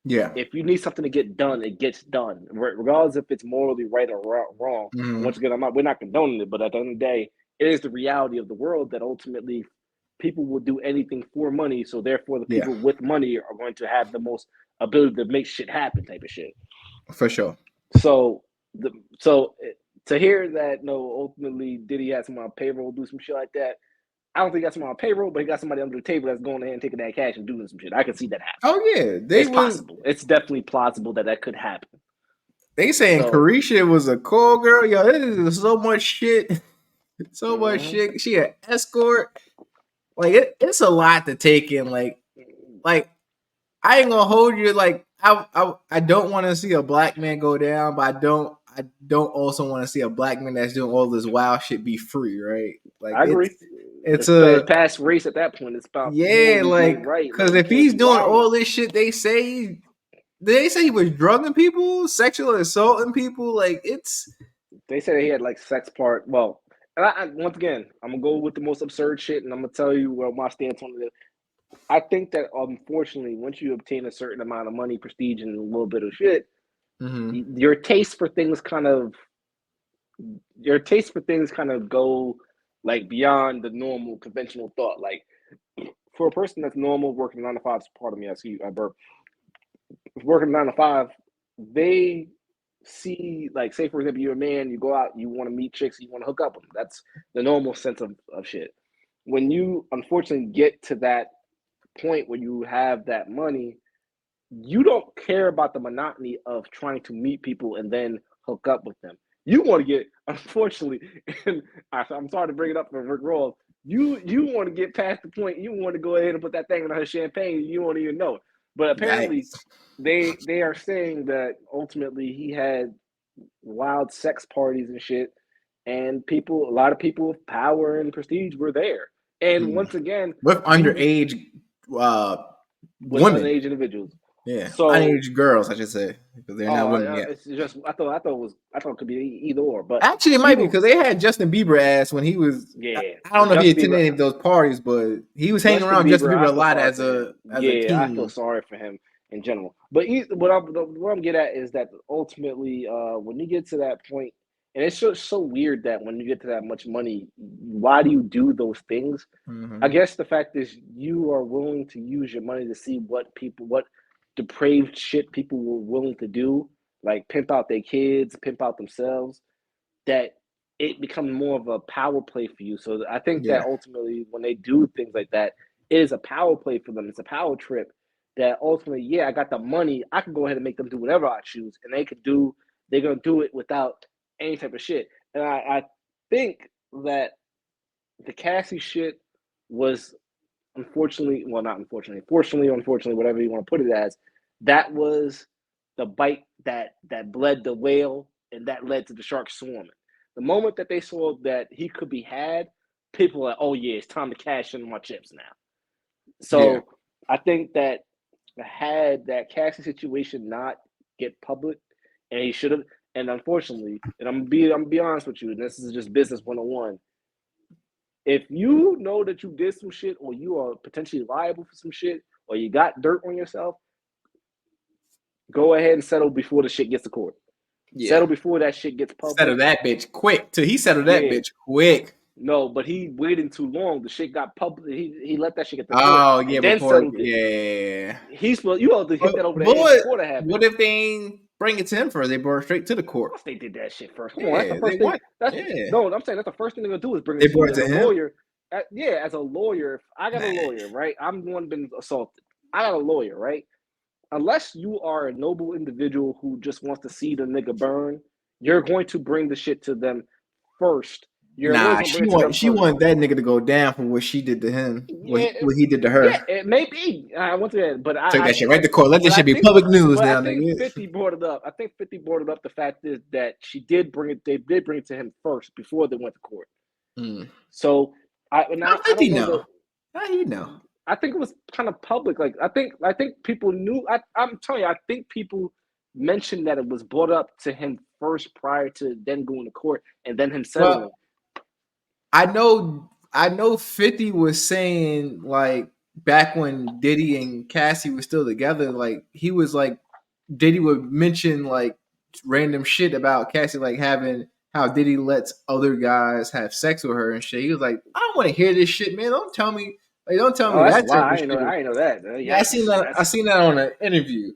Yeah. If you need something to get done, it gets done, regardless if it's morally right or wrong. And Hmm. once again, we're not condoning it, but at the end of the day, it is the reality of the world that ultimately people will do anything for money. So therefore, the Yeah, people with money are going to have the most ability to make shit happen, type of shit. for sure. So the so to hear that no, ultimately Diddy had someone on payroll do some shit like that. I don't think he got someone on payroll, but he got somebody under the table that's going ahead and taking that cash and doing some shit. I can see that happen. Oh yeah, It's possible. It's definitely plausible that that could happen. they saying So, Carisha was a call girl. Yo, this is so much shit. So much mhm. shit. She an escort. Like it's a lot to take in. Like I ain't gonna hold you. Like I don't want to see a black man go down, but I don't also want to see a black man that's doing all this wild shit be free, right? Like I agree. it's It's a past race at that point. It's about yeah, morally being like right. because Like you if can't he's be doing wilding. all this shit, they say he was drugging people, sexually assaulting people. Like it's They said he had like sex part. Well, and once again, I'm gonna go with the most absurd shit, and I'm gonna tell you where my stance on it. I think that unfortunately, once you obtain a certain amount of money, prestige, and a little bit of shit, mm-hmm. your taste for things kind of go like beyond the normal conventional thought. Like for a person that's normal working 9 to 5, part of me, I see I burp, working 9 to 5, they see like say for example you're a man, you go out, you want to meet chicks, you want to hook up with them. That's the normal sense of shit. When you unfortunately get to that point where you have that money, you don't care about the monotony of trying to meet people and then hook up with them. You want to get, unfortunately, and I'm sorry to bring it up for Rick Ross. You want to get past the point. You want to go ahead and put that thing in her champagne. You won't even know it. But apparently, Yikes. they are saying that ultimately he had wild sex parties and shit, and a lot of people with power and prestige were there. And Mm. once again, With you underage uh with women. underage individuals. Yeah, So underage girls, I should say, because they're not women yet. it's just I thought it could be either or, but Actually, it might be even because they had Justin Bieber ass when he was. yeah, I don't know if he Justin attended Bieber, any of those parties, but he was hanging Justin around Justin Bieber, Bieber I a feel lot sorry as for him. a Yeah, I feel teen. sorry for him in general. But what I'm getting at is that ultimately, when you get to that point, and it's just so weird that when you get to that much money, why do you do those things? I Mm-hmm. guess the fact is you are willing to use your money to see what depraved shit people were willing to do, like pimp out their kids, pimp out themselves, that it becomes more of a power play for you. So I think that Yeah, ultimately when they do things like that, it is a power play for them. It's a power trip that ultimately, yeah, I got the money. I can go ahead and make them do whatever I choose, and they could do they're gonna do it without any type of shit. And I think that the Cassie shit was unfortunately, well, not unfortunately, fortunately, unfortunately, whatever you want to put it as, that was the bite that bled the whale and that led to the shark swarming. The moment that they saw that he could be had, people were like, oh yeah, it's time to cash in my chips now. So Yeah. I think that had that Cassie situation not get public, and he should have, and unfortunately, and I'm gonna be honest with you, and this is just business 101. If you know that you did some shit, or you are potentially liable for some shit, or you got dirt on yourself, go ahead and settle before the shit gets to court. Yeah. Settle before that shit gets public. Settle that bitch quick. Till he settled that bitch quick. No, but he waited too long. The shit got public. He let that shit get to court. Oh yeah, and then before settled it. Yeah. He's supposed you ought to hit that over the head before that happened. What if they ain't bring it to him first? They brought it straight to the court. Of course they did that shit first. Come Yeah, on, that's the first thing. No, I'm saying that's the first thing they're gonna do is bring it to you as a lawyer. Yeah, as a lawyer, if I got a lawyer, right? I'm the one been assaulted. I got a lawyer, right? Unless you are a noble individual who just wants to see the nigga burn, you're going to bring the shit to them first. She want that nigga to go down for what she did to him, what he did to her. Yeah, it may be. I want to, but took that shit right to court. Let this shit be public news now, nigga. I think 50 brought it up. I think 50 brought it up. The fact is that she did bring it. They did bring it to him first before they went to court. So I don't know. How you know? I think it was kind of public. Like I think people knew. I'm telling you, I think people mentioned that it was brought up to him first prior to then going to court and then him settling. Well, I know 50 was saying like back when Diddy and Cassie were still together, like he was like Diddy would mention like random shit about Cassie, like having how Diddy lets other guys have sex with her and shit. He was like, I don't want to hear this shit, man. Don't tell me. Like, don't tell me that. I ain't know that. Yeah, I seen that on an interview.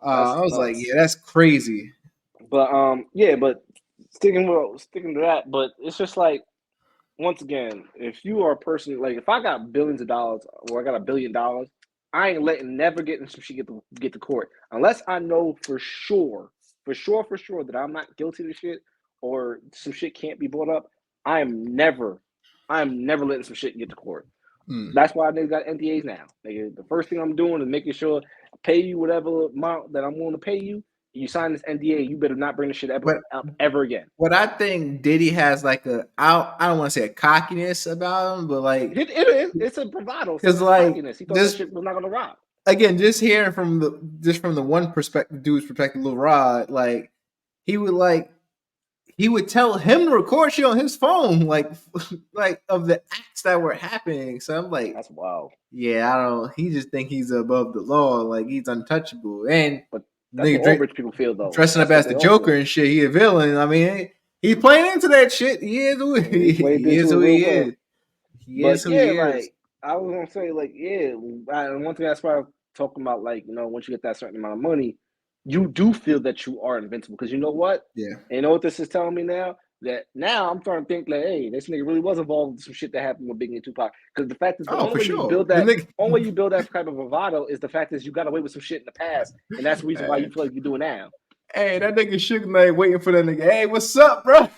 I was like, yeah, that's crazy. But but sticking to that, but it's just like, once again, if you are a person, like if I got billions of dollars or I got $1 billion, I ain't never getting some shit get to court unless I know for sure that I'm not guilty of shit or some shit can't be brought up. I'm never letting some shit get to court. That's why they got NDAs now. Nigga, the first thing I'm doing is making sure I pay you whatever amount that I'm willing to pay you. You sign this NDA, you better not bring this shit ever again. What I think Diddy has like I don't want to say a cockiness about him, but like it is. It's a bravado. Because like cockiness. He thought this shit was not gonna rock. Again, just hearing from the one perspective, dude's perspective, Lil Rod, like he would tell him to record shit on his phone, like of the acts that were happening. So I'm like, that's wild. Yeah, he just think he's above the law, like he's untouchable. And but that's what all rich people feel though. Dressing up as the Joker and shit, he a villain. I mean, he's playing into that shit. He is who he is. He is who he is. Like I was gonna say, like, one thing that's why I'm talking about, like, once you get that certain amount of money, you do feel that you are invincible. Because you know what? Yeah. And you know what this is telling me now? That now I'm starting to think like, hey, this nigga really was involved in some shit that happened with Biggie and Tupac. Because the fact is, the only way you build that type of bravado is the fact is you got away with some shit in the past, and that's the reason why you feel like you do it now. Hey, that nigga Suge Knight waiting for that nigga. Hey, what's up, bro?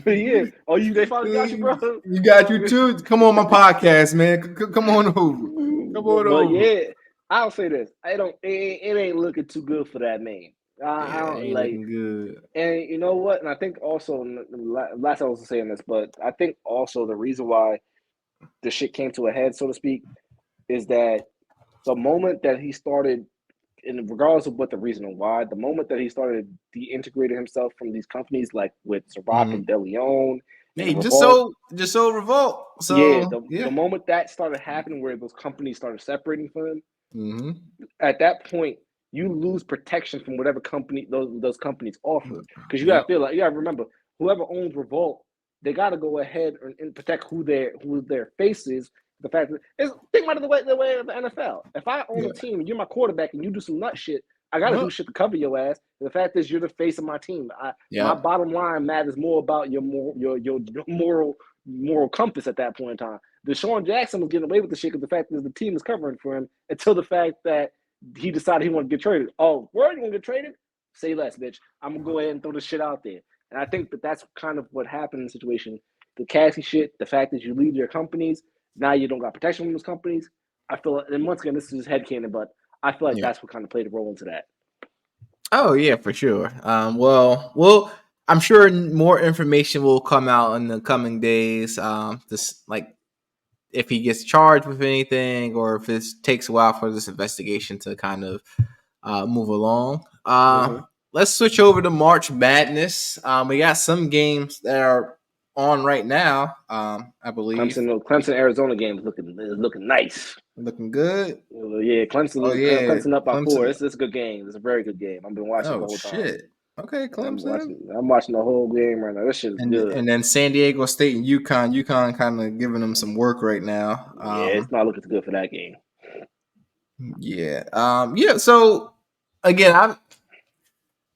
Yeah. Oh, they finally got you, bro. You got you too. Come on my podcast, man. Come on over. Come on over. Yeah, I'll say this. It ain't looking too good for that man. I don't like good. And you know what? And I think also, last I was saying this, but I think also the reason why the shit came to a head, so to speak, is that the moment that he started, and regardless of what the reason and why, the moment that he started deintegrating himself from these companies like with Ciroc and De Leon, just so Revolt. So the moment that started happening, where those companies started separating from him, at that point, you lose protection from whatever company those companies offer. Because you gotta remember, whoever owns Revolt, they gotta go ahead and protect who their face is. The fact is, think about it the way of the NFL. If I own a team and you're my quarterback and you do some nut shit, I gotta do shit to cover your ass. The fact is, you're the face of my team. My bottom line matters more about your moral compass at that point in time. Deshaun Jackson was getting away with the shit because the fact is the team is covering for him until the fact that he decided he wanted to get traded. Oh, where you want to get traded? say less, bitch. I'm gonna go ahead and throw this shit out there. And I think that that's kind of what happened in the situation. The Cassie shit, the fact that you leave your companies, now you don't got protection from those companies. I feel, and once again, this is headcanon, but I feel like Yeah. that's what kind of played a role into that. Oh yeah, for sure. Well, I'm sure more information will come out in the coming days. This like if he gets charged with anything, or if it takes a while for this investigation to kind of move along. Mm-hmm. Let's switch over to March Madness. We got some games that are on right now. I believe Clemson, Arizona game is looking nice. looking good. Yeah, Oh yeah, Clemson up by 4. Clemson. It's a good game. It's a very good game. I've been watching the Oh whole time. shit. Okay, Clemson. I'm watching the whole game right now. This shit is good. And then San Diego State and UConn. UConn kind of giving them some work right now. Yeah, it's not looking too good for that game. Yeah. Yeah. So again, I'm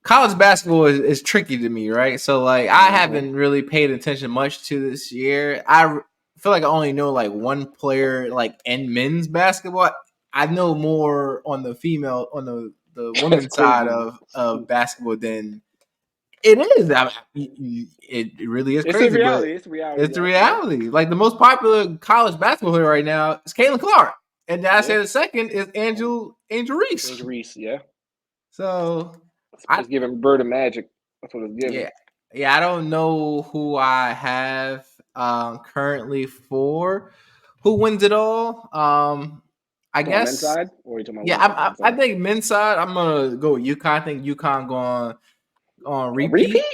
college basketball is tricky to me, right? So like I haven't really paid attention much to this year. I feel like I only know like one player like in men's basketball. I know more on the female on the That's women's side crazy. of basketball than it is. It really is It's a crazy, but reality. It's a reality. it's the reality. Like the most popular college basketball player right now is Caitlin Clark, and I say the second is Angel Reese. Angel Reese, yeah. So It's giving Bird of Magic. That's what it's giving. Yeah. I don't know who I have currently for who wins it all. I guess men's side, or are you talking about yeah. I think men's side. I'm gonna go with UConn. I think UConn going on repeat.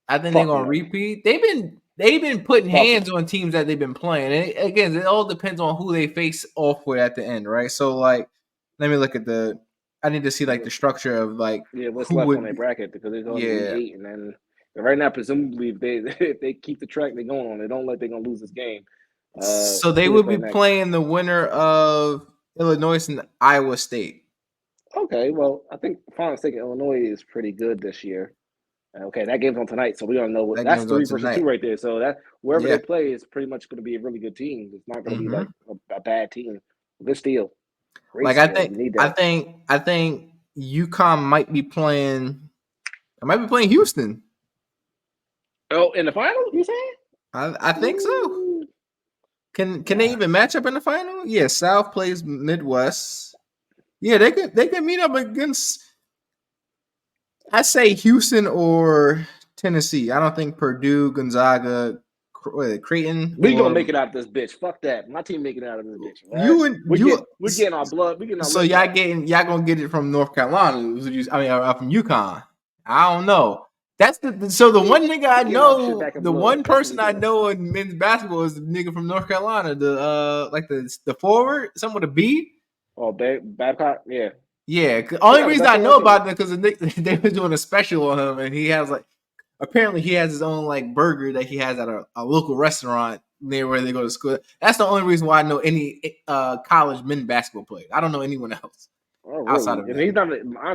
I think they're gonna repeat. They've been putting hands on teams that they've been playing. And again, it all depends on who they face off with at the end, right? So like, let me look at the. I need to see like the structure of like what's who left would on their bracket, because they're going to be 8, and then right now presumably if they keep the track they're going on, they don't they're gonna lose this game. So they would be playing the winner of Illinois and Iowa State. Okay, well, I think if I'm mistaken, Illinois is pretty good this year. Okay, that game's on tonight, so we don't know what that's 3 versus 2 right there. So that wherever they play is pretty much going to be a really good team. It's not going to be like a bad team. Good steal. Great steal. I think UConn might be playing. I might be playing Houston. Oh, in the final, you saying? I think so. Can they even match up in the final? Yeah, South plays Midwest. Yeah, they could meet up against. I say Houston or Tennessee. I don't think Purdue, Gonzaga, Creighton. We gonna make it out of this bitch. Fuck that. My team making it out of this bitch. Right? We're getting our blood. We getting our so y'all gonna get it from North Carolina. From UConn. I don't know. That's the one nigga I know. The one person I know in men's basketball is the nigga from North Carolina. The like the forward, someone with a B. Oh, Babcock. Yeah. Yeah. Only reason I know about it because they were doing a special on him, and he has like apparently he has his own like burger that he has at a local restaurant near where they go to school. That's the only reason why I know any college men's basketball players. I don't know anyone else. Oh, really? Outside of that.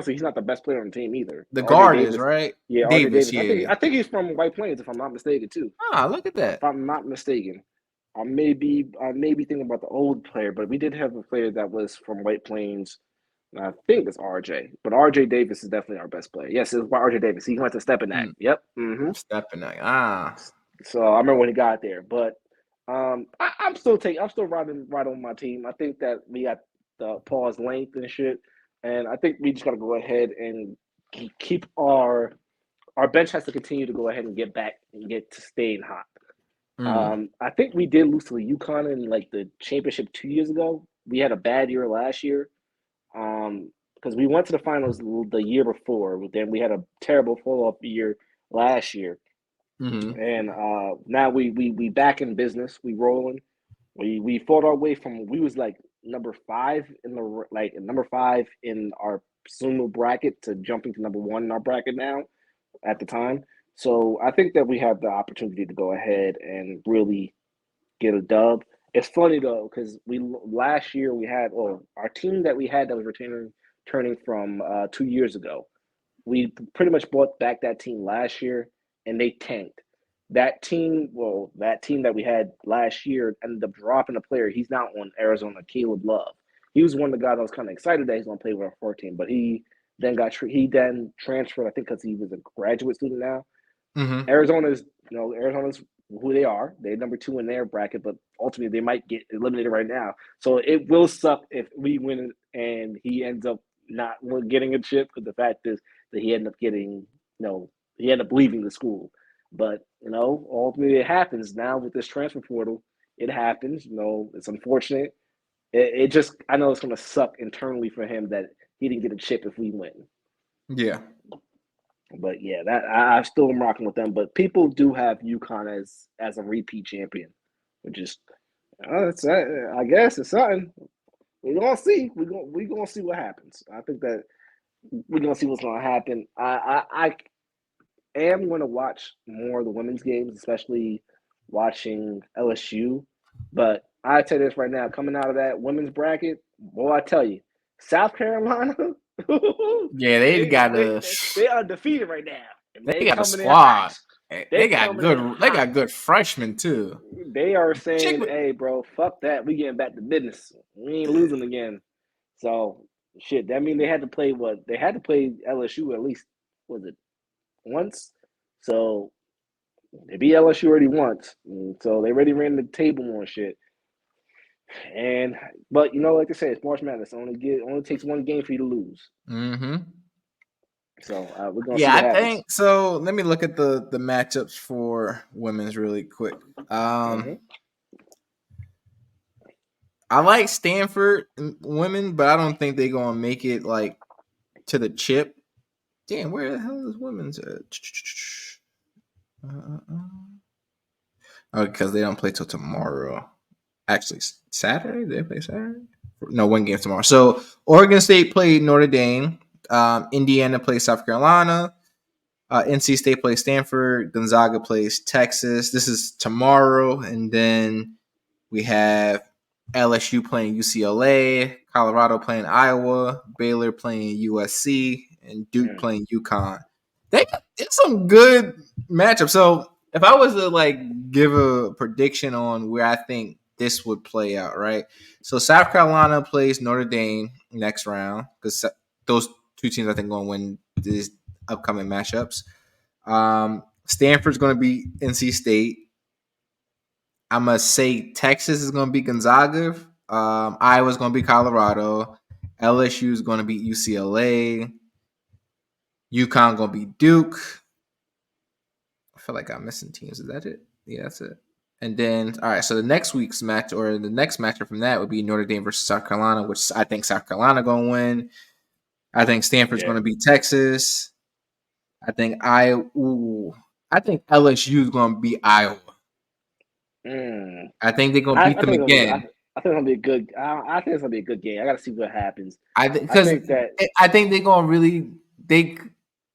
He's not the best player on the team either. The guard is, right? Yeah, Davis. I think he's from White Plains, if I'm not mistaken, too. Ah, look at that. If I'm not mistaken. I may be thinking about the old player, but we did have a player that was from White Plains. I think it's RJ, but RJ Davis is definitely our best player. Yes, it was by RJ Davis. He went to Stepinac. Yep. Mm-hmm. Stepinac. Ah. So I remember when he got there, but I'm still riding on my team. I think that we got the pause length and shit, and I think we just got to go ahead and keep our bench has to continue to go ahead and get back and get to staying hot. I think we did lose to the UConn in like the championship 2 years ago. We had a bad year last year, because we went to the finals the year before. Then we had a terrible fall-off year last year, and now we back in business. We rolling. We fought our way from. We was like number 5 in our sumo bracket to jumping to number 1 in our bracket now. At the time. So I think that we have the opportunity to go ahead and really get a dub. It's funny though, because last year we had our team that we had that was returning from 2 years ago. We pretty much brought back that team last year, and they tanked. That team that we had last year ended up dropping a player. He's now on Arizona, Caleb Love. He was one of the guys I was kind of excited that he's going to play with our 14, but he Then he then transferred, I think, because he was a graduate student now. Mm-hmm. Arizona's who they are. They're number 2 in their bracket, but ultimately they might get eliminated right now. So it will suck if we win and he ends up not getting a chip. But the fact is that he ended up getting, he ended up leaving the school. But ultimately it happens now with this transfer portal. It happens. It's unfortunate. It just, I know it's going to suck internally for him that he didn't get a chip if we win. Yeah. But yeah, that I still am rocking with them. But people do have UConn as a repeat champion, which is, I guess it's something. We're gonna see. We're gonna see what happens. I think that we're gonna see what's gonna happen. I am gonna watch more of the women's games, especially watching LSU. But I tell you this right now, coming out of that women's bracket, boy, I tell you, South Carolina, Yeah, they got a they undefeated right now, and they they got a coming in hot. squad. They coming in They hot. got good freshmen too. They are Chick, saying, "Hey, bro, fuck that. We getting back to business. We ain't losing again." So shit. That mean they had to play what? They had to play LSU at least, was it once? So they beat LSU already once, so they already ran the table on shit. But like I said, it's March Madness. Only takes one game for you to lose. mm-hmm. So we're gonna see Yeah, what I happens. think so. Let me look at the matchups for women's really quick. Mm-hmm. I like Stanford women, but I don't think they're gonna make it like to the chip. Damn, where the hell is women's at? Oh, because they don't play till tomorrow. Actually, Saturday? They play Saturday? No, one game tomorrow. So Oregon State played Notre Dame. Indiana plays South Carolina. NC State plays Stanford. Gonzaga plays Texas. This is tomorrow. And then we have LSU playing UCLA, Colorado playing Iowa, Baylor playing USC, and Duke playing UConn. It's some good matchups. So if I was to like give a prediction on where I think this would play out, right? So South Carolina plays Notre Dame next round because those two teams I think going to win these upcoming matchups. Stanford's going to be NC State. I'm gonna say Texas is gonna be Gonzaga. Iowa's gonna be Colorado. LSU is gonna be UCLA. UConn gonna be Duke. I feel like I'm missing teams. Is that it? Yeah, that's it. And then, all right. So the next week's match, or the next matchup from that, would be Notre Dame versus South Carolina, which I think South Carolina gonna win. I think Stanford's gonna beat Texas. I think I think LSU is gonna beat Iowa. I think they're gonna beat them again. I think it's gonna be a good. I think it's gonna be a good game. I got to see what happens. I think they're gonna really they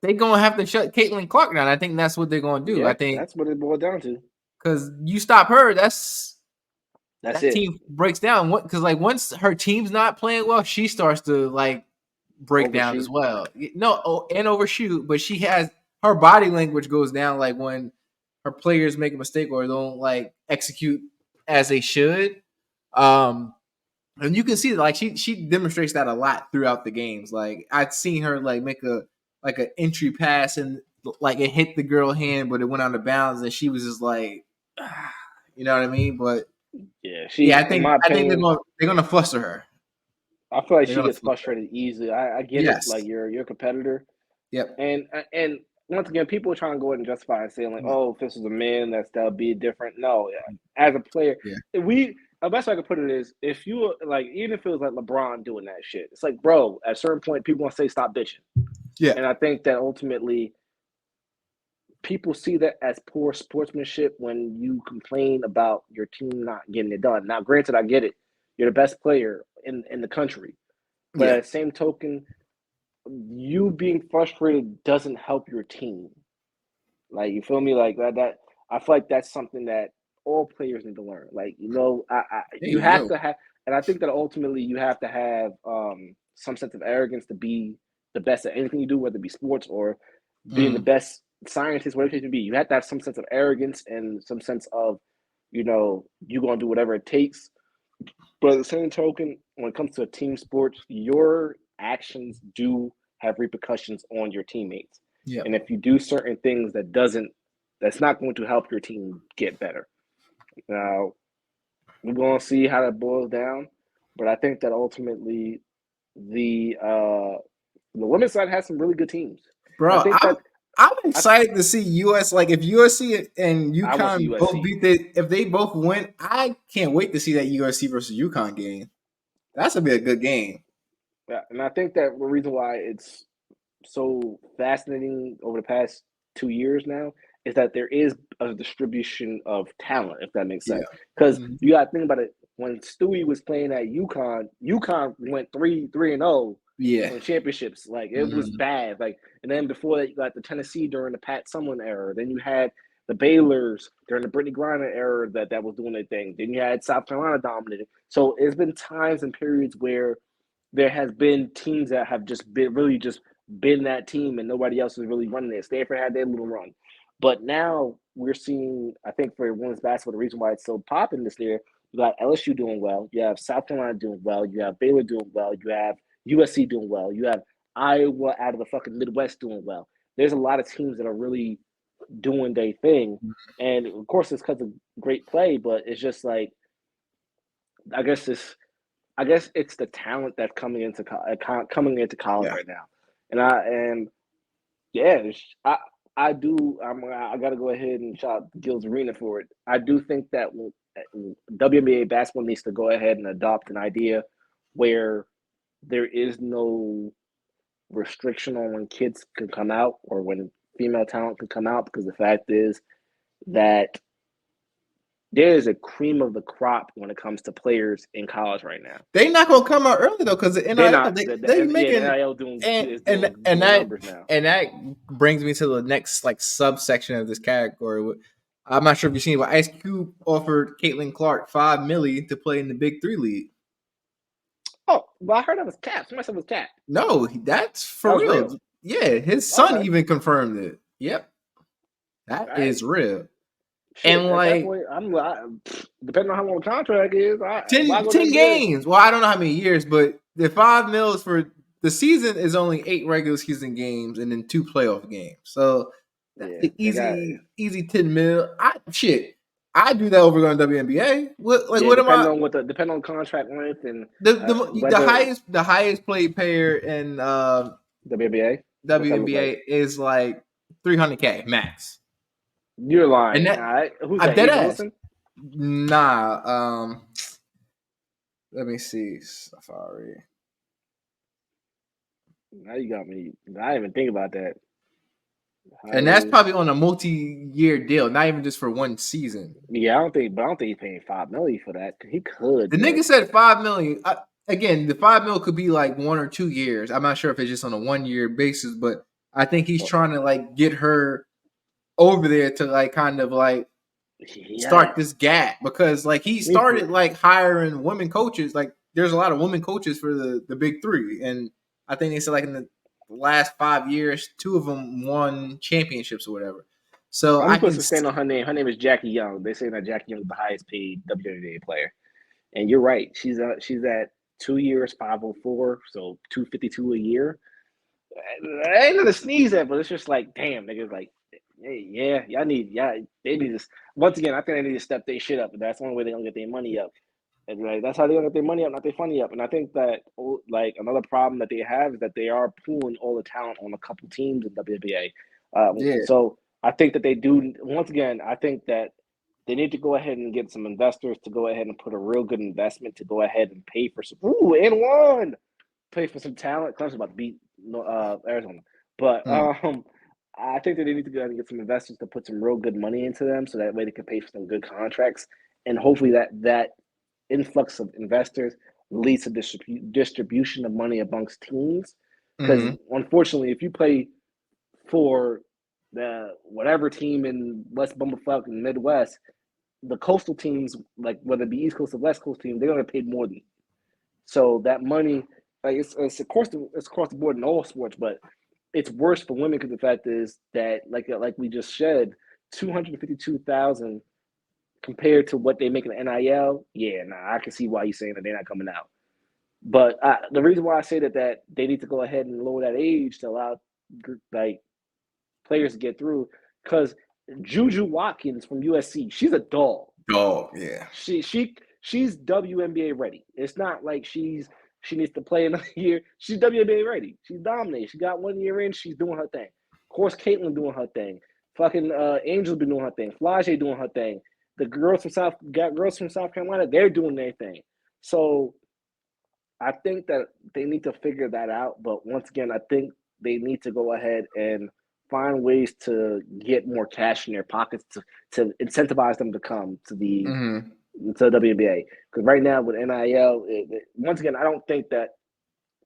gonna have to shut Caitlin Clark down. I think that's what they're gonna do. Yeah, I think that's what it boiled down to. Because you stop her, that it. Team breaks down. Because like once her team's not playing well, she starts to like break down as well. No, and overshoot, but she has her body language goes down like when her players make a mistake or don't like execute as they should. And you can see that like she demonstrates that a lot throughout the games. Like I'd seen her like make an entry pass and like it hit the girl hand, but it went out of bounds, and she was just like, you know what I mean? But yeah, I think they're gonna fluster her. I feel like she gets frustrated easily. I get it. Like you're a competitor. Yep. And once again, people are trying to go ahead and justify and saying like, oh, if this was a man, that'll be different. No, as a player, the best way I could put it is if you like, even if it was like LeBron doing that shit, it's like, bro, at a certain point, people want to say stop bitching. Yeah. And I think that ultimately people see that as poor sportsmanship when you complain about your team not getting it done. Now, granted, I get it. You're the best player in the country. But at the same token, you being frustrated doesn't help your team. Like, you feel me? Like that I feel like that's something that all players need to learn. Like, you have to have, and I think that ultimately you have to have some sense of arrogance to be the best at anything you do, whether it be sports or being the best scientist, whatever it may be. You have to have some sense of arrogance and some sense of, you're going to do whatever it takes. But at the same token, when it comes to a team sport, your actions do have repercussions on your teammates. Yeah. And if you do certain things that's not going to help your team get better. Now, we're going to see how that boils down, but I think that ultimately the uh, the women's side has some really good teams. I Bro, think that I'm I, excited to see US. Like if USC and I want to see UConn both USC. beat if they both win, I can't wait to see that USC versus UConn game. That's gonna be a good game. Yeah, and I think that the reason why it's so fascinating over the past 2 years now is that there is a distribution of talent, if that makes Yeah. sense. Because Mhm. you got to think about it. When Stewie was playing at UConn, UConn went 3-0 Yeah. on championships. Like it was Mhm. bad. Like, and then before that, you got the Tennessee during the Pat Sumlin era. Then you had the Baylors during the Brittany Griner era that was doing their thing. Then you had South Carolina dominating. So it's been times and periods where there has been teams that have just been that team and nobody else is really running it. Stanford had their little run. But now we're seeing, I think for women's basketball, the reason why it's so popping this year, you got LSU doing well, you have South Carolina doing well, you have Baylor doing well, you have USC doing well, you have Iowa out of the fucking Midwest doing well. There's a lot of teams that are really doing their thing. And of course it's because of great play, but it's just like I guess it's I guess it's the talent that's coming into college Yeah. right now, and yeah, I got to go ahead and shout out Gil's Arena for it. I do think that WNBA basketball needs to go ahead and adopt an idea where there is no restriction on when kids can come out or when female talent can come out, because the fact is that there is a cream of the crop when it comes to players in college right now. They not gonna come out early though, because the They're NIL not they yeah, the making NIL doing and is and doing and doing that numbers now. and that brings me to the next like subsection of this category. I'm not sure if you've seen, but Ice Cube offered Caitlin Clark $5 million to play in the Big Three league. Oh, well, I heard that was cap. Somebody said it was cap. No, that's That for was real. real. Yeah, his son Okay, even confirmed it. Yep, that all right. is real. Shit, And at that like point, depending on how long the contract is, why 10, go to 10 NBA? games. Well, I don't know how many years, but the $5 million for the season is only 8 regular season games and then 2 playoff games. So that's Yeah, an they got easy 10 mil. I do that over going to WNBA. yeah. What am I? Depending on contract length and The whether highest paid player in WNBA, what's that look like? WNBA is like 300K max, You're and lying. All that right, who's I'm that? dead A'ja ass. Wilson? Nah, let me see. Safari. Now you got me. I didn't even think about that. And that's Highest. probably on a multi-year deal, not even just for one season. Yeah, I don't think he's paying $5 million for that. He could, The but nigga said 5 million. Again, the 5 mil could be like 1 or 2 years. I'm not sure if it's just on a 1 year basis, but I think he's trying to like get her over there to like kind of like yeah, start this gap, because like he me too. started like hiring women coaches. Like there's a lot of women coaches for the Big Three, and I think they said like in the last 5 years, 2 of them won championships or whatever. So I'm I gonna put can some stand on her name. Her name is Jackie Young. They say that Jackie Young is the highest paid WNBA player, and you're right. She's at 2 years, 504, so 252 a year. Ain't nothing to sneeze at, but it's just like, damn, niggas, like, hey, they need to. Once again, I think they need to step their shit up, and that's the only way they're gonna get their money up. And like that's how they're gonna get their money up, not their funny up. And I think that like another problem that they have is that they are pooling all the talent on a couple teams in WNBA. yeah. So I think that they do. Once again, I think that they need to go ahead and get some investors to go ahead and put a real good investment to go ahead and pay for some. Ooh, and one pay for some talent. Clemson's about to beat Arizona, but Hmm. I think that they need to go ahead and get some investors to put some real good money into them, so that way they can pay for some good contracts, and hopefully that influx of investors leads to distribution of money amongst teams. Because Hmm. unfortunately, if you play for the whatever team in West Bumblefuck and Midwest, the coastal teams, like whether it be East Coast or West Coast team, they're gonna get paid more than you. So that money, like it's across the board in all sports, but it's worse for women because the fact is that like we just said, 252,000 compared to what they make in the NIL. Yeah, nah, I can see why you're saying that they're not coming out. But the reason why I say that they need to go ahead and lower that age to allow like players to get through, because Juju Watkins from USC, she's a dog. Oh yeah. She's WNBA ready. It's not like she needs to play another year. She's WNBA ready. She's dominating. She got 1 year in. She's doing her thing. Of course, Caitlin doing her thing. Fucking Angel's been doing her thing. Flage doing her thing. The girls from South Carolina, they're doing their thing. So I think that they need to figure that out. But once again, I think they need to go ahead and find ways to get more cash in their pockets to incentivize them to come to the WNBA. Because right now with NIL, once again, I don't think that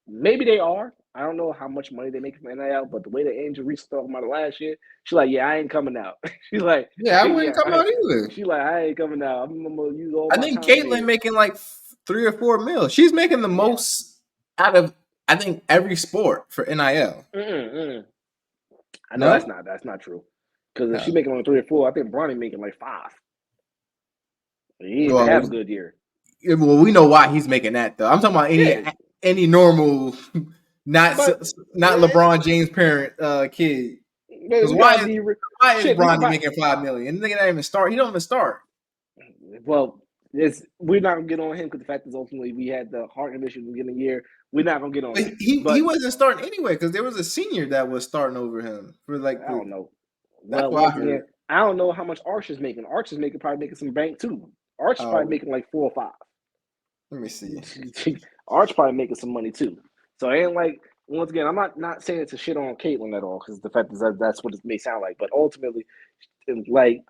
maybe they are. I don't know how much money they make from NIL, but the way that Angel Reese was talking about it last year, she's like, "Yeah, I ain't coming out." She's like, Yeah, I wouldn't come out either. She's like, "I ain't coming out. I'm gonna use all." I think Caitlin making like 3 or 4 mil. She's making the most out of I think every sport for NIL. I know that's not true. Because if she's making only 3 or 4, I think Bronny making like 5. He didn't have a good year. Well, we know why he's making that though. I'm talking about any normal, not LeBron James parent kid. Why is Bronny making $5 million? The nigga not even start. He don't even start. Well, we're not gonna get on him because the fact is ultimately we had the heart condition at the beginning of the year. We're not gonna get on him. He wasn't starting anyway because there was a senior that was starting over him for like. I don't know. Well, once again, I don't know how much Arch is making. Arch is probably making some bank too. Arch is probably making like 4 or 5. Let me see. Arch probably making some money too. So it ain't like, once again, I'm not saying it's a shit on Caitlin at all because the fact is that's what it may sound like. But ultimately, like,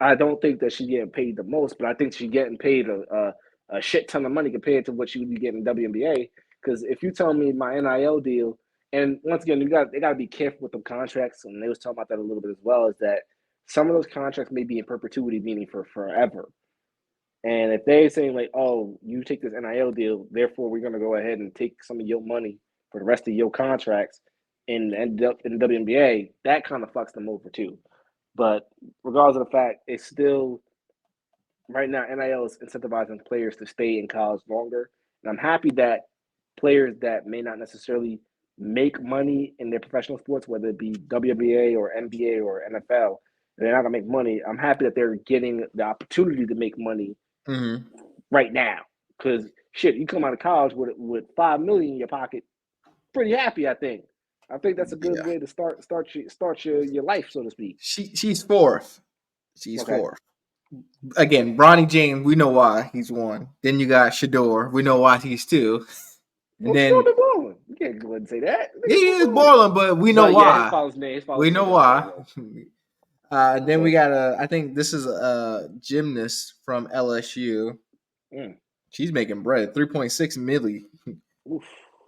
I don't think that she's getting paid the most, but I think she's getting paid a shit ton of money compared to what she would be getting in WNBA. Because if you tell me my NIL deal, and once again, they got to be careful with the contracts, and they was talking about that a little bit as well, is that some of those contracts may be in perpetuity, meaning for forever. And if they're saying like, oh, you take this NIL deal, therefore we're going to go ahead and take some of your money for the rest of your contracts and end up in the WNBA, that kind of fucks them over too. But regardless of the fact, it's still right now NIL is incentivizing players to stay in college longer. And I'm happy that players that may not necessarily make money in their professional sports, whether it be WNBA or NBA or NFL, they're not gonna make money. I'm happy that they're getting the opportunity to make money right now. Because shit, you come out of college with $5 million in your pocket, pretty happy. I think that's a good way to start your life, so to speak. She's fourth. She's fourth. Again, Bronny James, we know why he's 1. Then you got Shedeur, we know why he's 2. And then balling. You can't go ahead and say that. He is balling, but we know why. We know why. Then we got I think this is a gymnast from LSU. She's making bread. 3.6 million.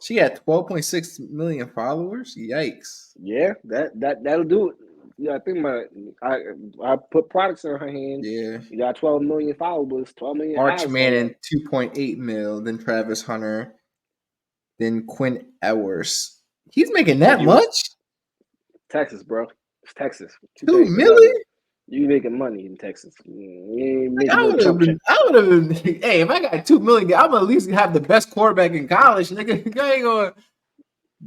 She had 12.6 million followers. Yikes! Yeah, that'll do it. Yeah, I think I put products in her hands. Yeah, you got 12 million followers. 12 million. Arch Manning 2.8 mil. Then Travis Hunter. Then Quinn Ewers. He's making that much. Texas, bro. It's Texas. 2 million. You making money in Texas? I would have been. Hey, if I got 2 million, I'm at least have the best quarterback in college, nigga. I ain't going.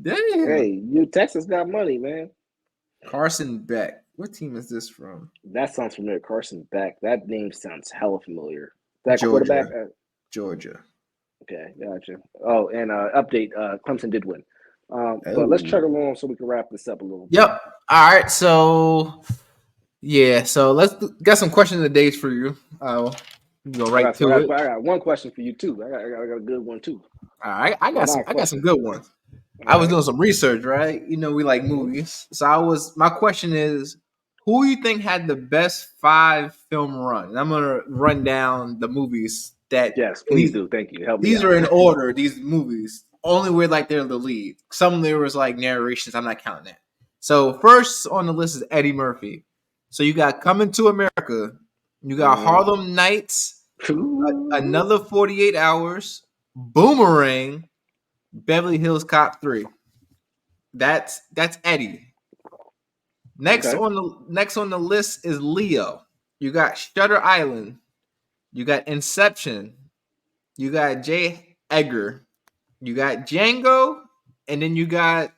Damn. Hey, Texas got money, man. Carson Beck. What team is this from? That sounds familiar. Carson Beck. That name sounds hella familiar. That Georgia. Quarterback. Georgia. Okay, gotcha. Oh, and update. Clemson did win. But let's chug along so we can wrap this up a little bit. Yep. All right. So. Yeah, so let's got some questions of the days for you. Go right to it. I got one question for you too. I got a good one too. All right, I got some good ones. I was doing some research, right? You know, we like movies, so my question is, who you think had the best 5 film run? And I'm gonna run down the movies that. Yes, please do. Thank you. Help me. These are in order. These movies only where like they're the lead. Some there was like narrations. I'm not counting that. So first on the list is Eddie Murphy. So you got Coming to America, you got Harlem Nights, Another 48 Hours, Boomerang, Beverly Hills Cop 3. That's Eddie. Next on the list is Leo. You got Shutter Island, you got Inception, you got J. Edgar, You got Django, and then you got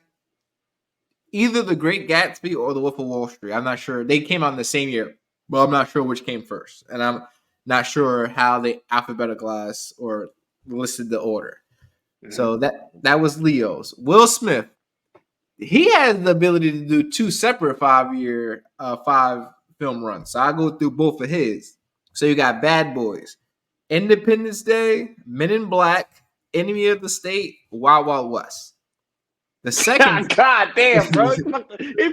either The Great Gatsby or The Wolf of Wall Street. I'm not sure. They came out in the same year, but I'm not sure which came first, and I'm not sure how they alphabeticalized or listed the order. So that was Leo's. Will Smith, he has the ability to do two separate 5 film runs. So I'll go through both of his. So you got Bad Boys, Independence Day, Men in Black, Enemy of the State, Wild Wild West. The second, God damn, bro, he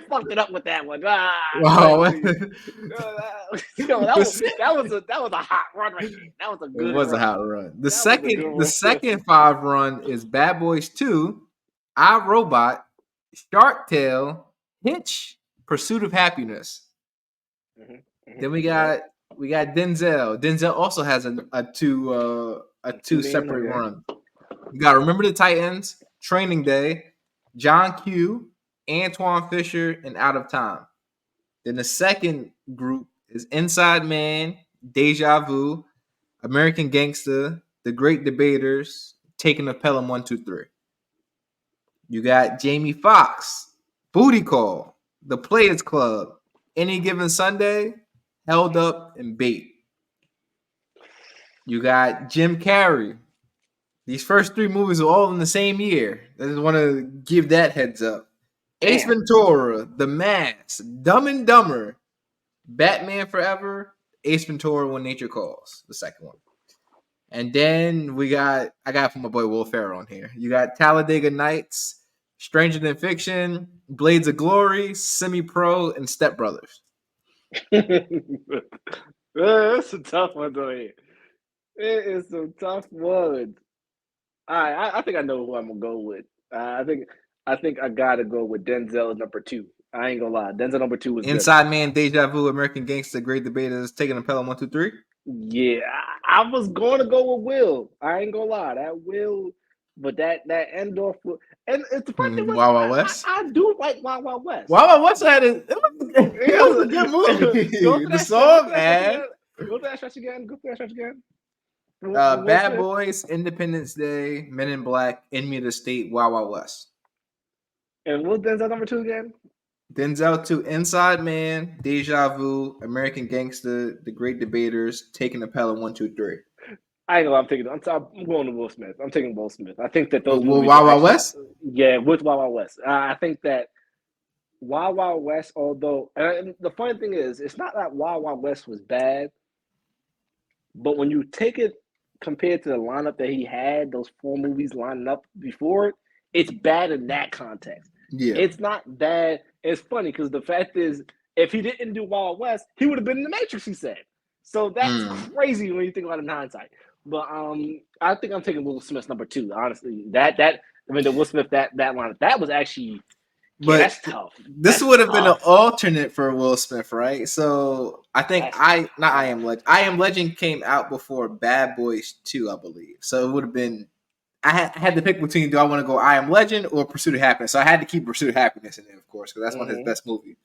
fucked it up with that one. wow, That was a hot run right there. That was a good. It was run. a hot run. The That was a good second, run. the second 5 run is Bad Boys 2, I, Robot, Shark Tale, Hitch, Pursuit of Happiness. Then we got Denzel. Denzel also has a two separate run. You got Remember the Titans, Training Day, John Q, Antoine Fisher, and Out of Time. Then the second group is Inside Man, Deja Vu, American Gangster, The Great Debaters, Taking of Pelham 1, 2, 3. You got Jamie Foxx, Booty Call, The Players Club, Any Given Sunday, Held Up, and Bait. You got Jim Carrey. These first 3 movies are all in the same year. I just want to give that heads up. Damn. Ace Ventura, The Mask, Dumb and Dumber, Batman Forever, Ace Ventura, When Nature Calls, the second one. And then I got from my boy Will Ferrell on here. You got Talladega Nights, Stranger Than Fiction, Blades of Glory, Semi-Pro, and Step Brothers. That's a tough one, though. It is some tough ones. I think I know who I'm gonna go with. I think I gotta go with Denzel number 2. I ain't gonna lie, Denzel number 2 was Inside Man, Deja Vu, American Gangster, Great Debaters, Taking a Pelham 1, 2, 3. Yeah, I was going to go with Will. I ain't gonna lie, that Will, but that Endorf, and it's the funny thing was, Wild Wild West. I do like Wild Wild West. Wild Wild West had it. It was a good movie. The song, man. Go to that stretch again. Bad Boys, Independence Day, Men in Black, Enemy of the State, Wild Wild West. And what's Denzel number 2 again? Denzel 2, Inside Man, Deja Vu, American Gangster, The Great Debaters, Taking a Pelham 1, 2, 3. I know. I'm going to Will Smith. I'm taking Will Smith. I think that those movies Wild Wild West. Yeah, with Wild Wild West. I think that Wild Wild West. Although, and the funny thing is, it's not that Wild Wild West was bad, but when you take it compared to the lineup that he had, those 4 movies lining up before it, it's bad in that context. Yeah, it's not bad. It's funny because the fact is, if he didn't do Wild West, he would have been in The Matrix. He said, so that's crazy when you think about it in hindsight. But I think I'm taking Will Smith number 2. Honestly, the Will Smith that lineup that was actually. But that's tough. This would have been an alternate for Will Smith, right? So I think I Am Legend came out before Bad Boys 2, I believe. So it would have been I had to pick between do I want to go I Am Legend or Pursuit of Happiness. So I had to keep Pursuit of Happiness in there, of course, because that's one of his best movies.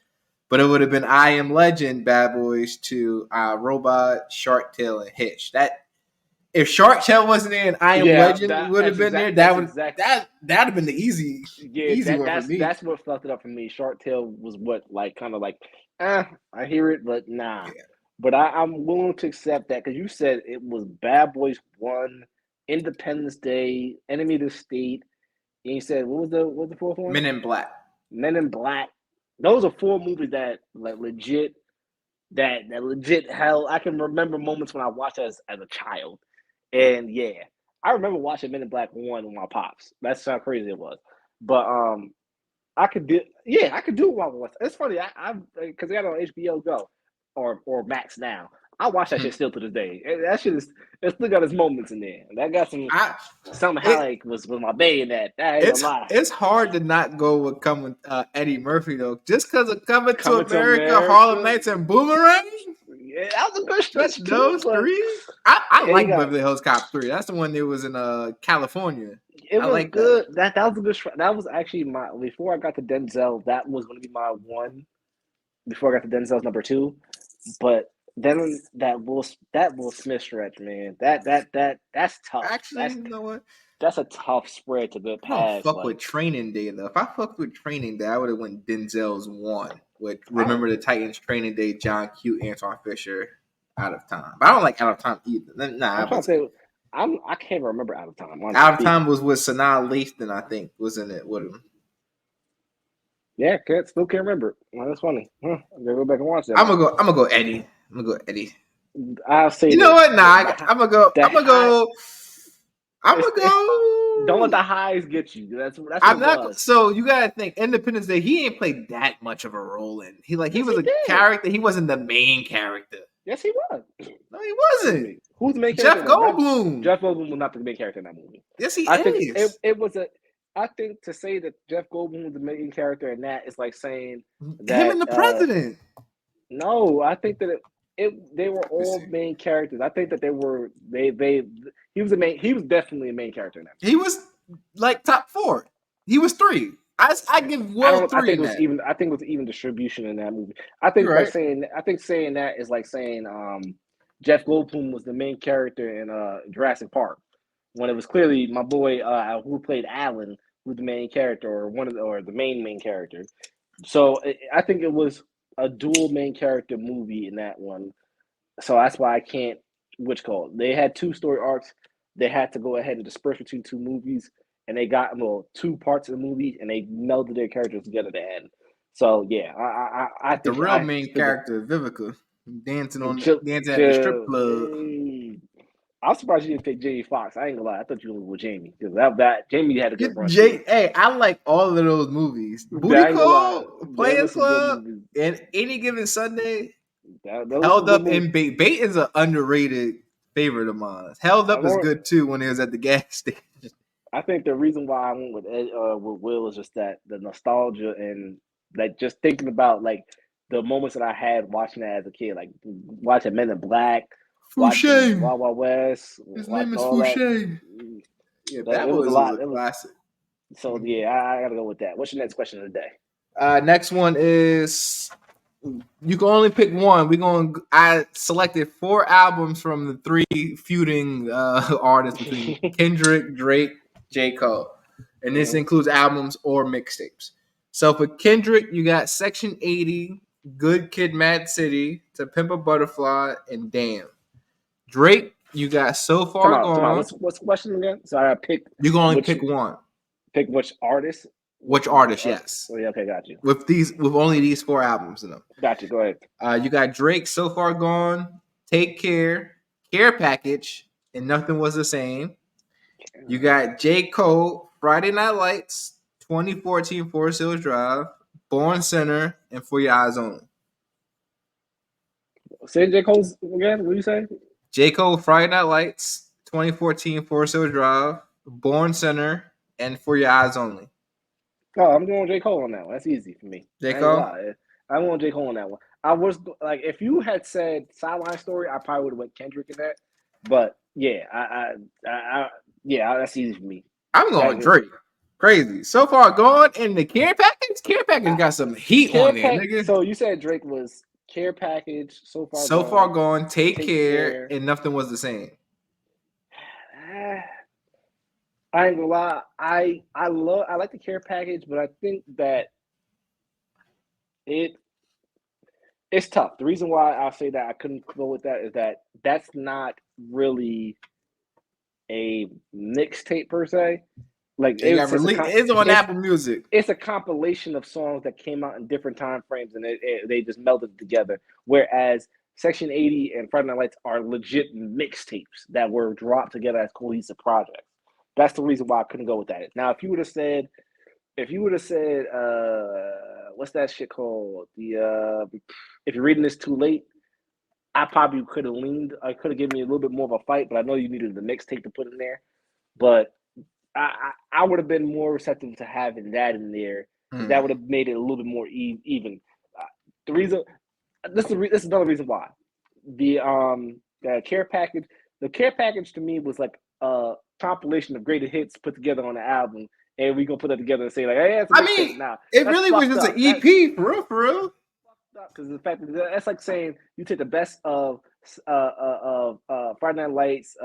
But it would have been I Am Legend, Bad Boys 2, Robot, Shark Tale, and Hitch. If Shark Tale wasn't there and I Am Legend would have been there, that'd have been the easy one for me. That's what fucked it up for me. Shark Tale was I hear it, but nah. Yeah. But I'm willing to accept that because you said it was Bad Boys 1, Independence Day, Enemy of the State, and you said what was the 4th one? Men in Black. Men in Black. Those are 4 movies that legit hell. I can remember moments when I watched as a child. And yeah, I remember watching Men in Black 1 with my pops. That's how crazy it was. But I could do Wild Wild West. It's funny, I because I got it on HBO Go or Max now. I watch that shit still to this day. That shit it still got its moments in there. That got some Halleck was my bae in that. It's hard to not go with Eddie Murphy though, just because of Coming to America, Harlem Nights, and Boomerang. Yeah, that was a good stretch. Those 3. I like Beverly Hills Cop 3. That's the one that was in California. It was good. That was a good. That was actually before I got to Denzel. That was going to be my 1. Before I got to Denzel's number 2, but then that Will Smith stretch, man. That's tough. Actually, you know what? that's a tough spread to get I don't past. fuck Like, with Training Day though. If I fucked with Training Day, I would have went Denzel's one with I don't. Remember the Titans, Training Day, John Q, Antoine Fisher, Out of Time. But I don't like Out of Time either. Nah, I'm I trying to was think. I can't remember Out of Time. Honestly Out of speaking. Time was with Sanaa Lathan, I think, was in it with him. Yeah, still can't remember it. Well, that's funny. Huh, I gotta go back and watch that I'm one. gonna go Eddie. I'm gonna go Eddie. I'll say You this. know what? Nah, The, I'm gonna go. the I'm gonna high, go. I'm it's, gonna it's, don't let go. the highs get you. That's what I'm it not. was. So you gotta think. Independence Day. He ain't played that much of a role in. He Yes, was he a did. character. He wasn't the main character. Yes, he was. No, he Excuse wasn't. me. Who's the main character Jeff in that? Not Goldblum. Jeff Goldblum was not the main character in that movie. Yes, he I think is. it was a. I think to say that Jeff Goldblum was the main character in that is like saying Him that. and the president. No, I think that they were Let me all see. main characters. I think that they he was a main. He was definitely a main character in that. He was like top 4. He was 3. I give I Will don't. I 3 think in it was that. even. I think it was even distribution in that movie. I think You're like right. saying. I think saying that is like saying Jeff Goldblum was the main character in Jurassic Park when it was clearly my boy who played Alan who's the main character or the main character. So I think it was a dual main character movie in that one. So that's why I can't. Which call? They had 2 story arcs. They had to go ahead and disperse between 2 movies, and they got 2 parts of the movie, and they melded their characters together at the end. So yeah, I The think real I main think character, Vivica, Jill, dancing at the strip Jill, club. I'm surprised you didn't pick Jamie Foxx. I ain't gonna lie, I thought you went with Jamie because that Jamie had a good run too. Hey, I like all of those movies. Booty I ain't gonna lie, Call, there Players was some good Club, movies. and Any Given Sunday. There was some Held good Up movies. and Bait. Bait is an underrated favorite of mine. Held Up is I good too when he was at the gas station. I think the reason why I went with with Will is just that the nostalgia and like just thinking about like the moments that I had watching that as a kid, like watching Men in Black, watching Fouché. Wild Wild West, His name watching is all that. Fouché. Yeah, It Bad was a Boys was lot. a It was classic. so yeah. I gotta go with that. What's your next question of the day? Next one is you can only pick one. I selected 4 albums from the 3 feuding artists between Kendrick, Drake, J. Cole. And this Mhm. includes albums or mixtapes. So for Kendrick, you got Section 80, Good Kid Mad City, To Pimp a Butterfly, and Damn. Drake, you got So Far Come on. Gone. What's the question again? So I pick You can only which pick one. which artist. Which artist, yes. Oh, yeah, okay, got you. With only these 4 albums in them. Got you. Go ahead. You got Drake, So Far Gone, Take Care, Care Package, and Nothing Was the Same. You got J. Cole, Friday Night Lights, 2014 Forest Hills Drive, Born Center, and For Your Eyes Only. Say J. Cole's again. What do you say? J. Cole, Friday Night Lights, 2014 Forest Hills Drive, Born Center, and For Your Eyes Only. Oh, I'm going with J. Cole on that one. That's easy for me. J. I ain't gonna Cole? lie. I'm going J. Cole on that one. I was like, if you had said Sideline Story, I probably would have went Kendrick in that. But yeah, yeah, that's easy for me. I'm going Drake. Crazy. So Far Gone and the Care Package? Care Package got some heat on there, nigga. So you said Drake was Care Package, So Far So Gone. Far Gone, Take Take Care, Care. and Nothing Was the Same. I ain't gonna lie. I like the Care Package, but I think that it's tough. The reason why I say that I couldn't go with that is that that's not really a mixtape per se. Like It got released. It's on Apple Music. It's a compilation of songs that came out in different time frames, and they just melded together. Whereas Section 80 and Friday Night Lights are legit mixtapes that were dropped together as cohesive projects. That's the reason why I couldn't go with that. Now, if you would have said, what's that shit called? If you're reading this too late, I probably could have leaned. I could have given you a little bit more of a fight, but I know you needed the mixtape to put in there. But I would have been more receptive to having that in there. That would have made it a little bit more even. The reason this is another reason why the care package. The care package to me was like a compilation of greatest hits put together on the album, and we gonna put that together and say like, hey, it's a mixtape. Nah, it really was just an EP for real. Because the fact that that's like saying you take the best of Friday Night Lights,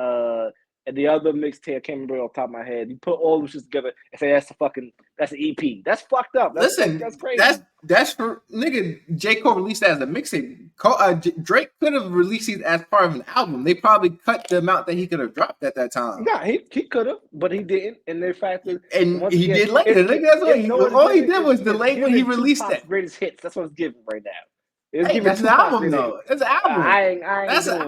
and the other mixtape, I can't remember off the top of my head. You put all those shit together and say that's an EP. That's fucked up. That's crazy. That's for nigga. J. Cole released that as a mixtape. Drake could have released it as part of an album. They probably cut the amount that he could have dropped at that time. Yeah, he could have, but he didn't. And the fact is, and he did later. That's what all he did was delay when he released that. Greatest hits. That's what it's giving right now. Hey, that's an album though. That's an album. I ain't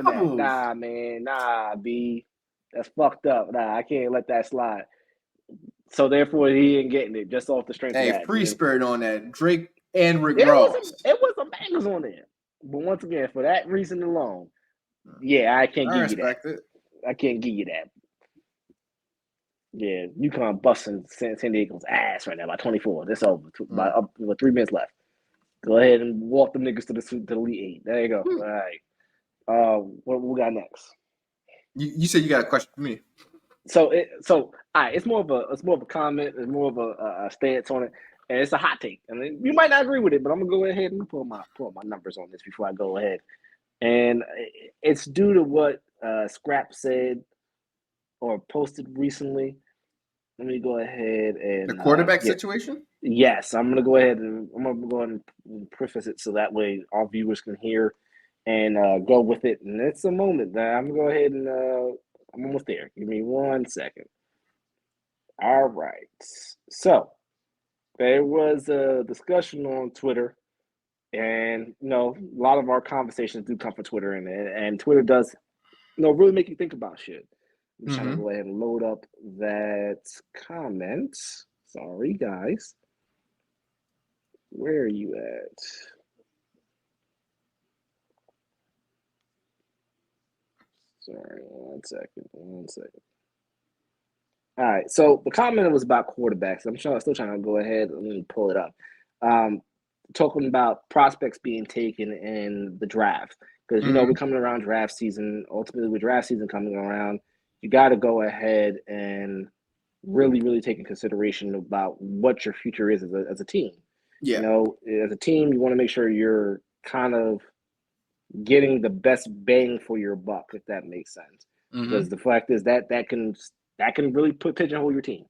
doing that. Nah, man. Nah, B. That's fucked up. Nah, I can't let that slide. So therefore, he ain't getting it just off the strength of that. Hey, free spirit on that. Drake and Rick Ross. It was some bangers on there. But once again, for that reason alone, yeah, I can't give you that. I can't give you that. Yeah, UConn busting San Diego's ass right now by 24. That's over. With 3 minutes left. Go ahead and walk them niggas to the Elite Eight. There you go. All right. What we got next? You said you got a question for me. So all right. It's more of a comment. It's more of a stance on it, and it's a hot take. I mean, you might not agree with it, but I'm gonna go ahead and pull my numbers on this before I go ahead. And it's due to what Scrap said or posted recently. Let me go ahead and the quarterback situation. Yes, I'm gonna go ahead and preface it so that way our viewers can hear and go with it. And it's a moment that I'm gonna go ahead and I'm almost there. Give me 1 second. All right. So there was a discussion on Twitter, and a lot of our conversations do come from Twitter, and Twitter does really make you think about shit. I'm trying to go ahead and load up that comment. Sorry, guys. Where are you at? Sorry, 1 second. 1 second. All right, so the comment was about quarterbacks. I'm still trying to go ahead and pull it up. Talking about prospects being taken in the draft. Because, we're coming around draft season. Ultimately, with draft season coming around, you got to go ahead and really, really take in consideration about what your future is as a team. Yeah. As a team, you want to make sure you're kind of getting the best bang for your buck, if that makes sense. Because the fact is that can really pigeonhole your team.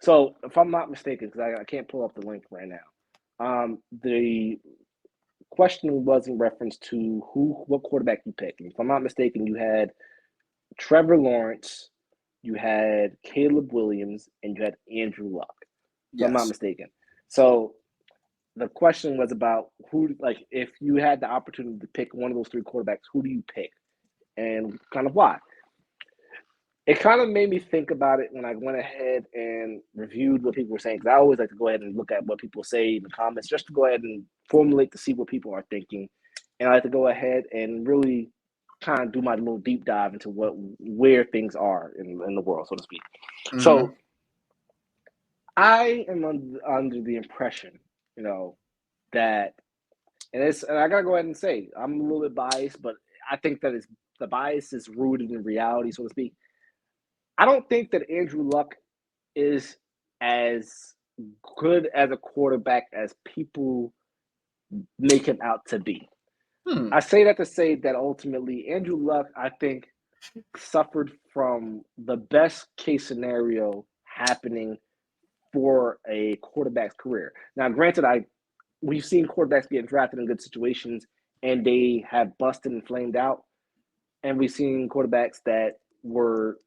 So if I'm not mistaken, because I can't pull up the link right now, the question was in reference to what quarterback you picked. And if I'm not mistaken, you had Trevor Lawrence, you had Caleb Williams, and you had Andrew Luck. If I'm not mistaken. So the question was about if you had the opportunity to pick one of those 3 quarterbacks, who do you pick and kind of why? It kind of made me think about it when I went ahead and reviewed what people were saying, because I always like to go ahead and look at what people say in the comments just to go ahead and formulate to see what people are thinking. And I like to go ahead and really kind of do my little deep dive into where things are in the world, so to speak. So I am under the impression, that, and I gotta go ahead and say I'm a little bit biased, but I think that the bias is rooted in reality, so to speak. I don't think that Andrew Luck is as good as a quarterback as people make him out to be. I say that to say that ultimately Andrew Luck, I think, suffered from the best case scenario happening for a quarterback's career. Now, granted, we've seen quarterbacks getting drafted in good situations and they have busted and flamed out. And we've seen quarterbacks that were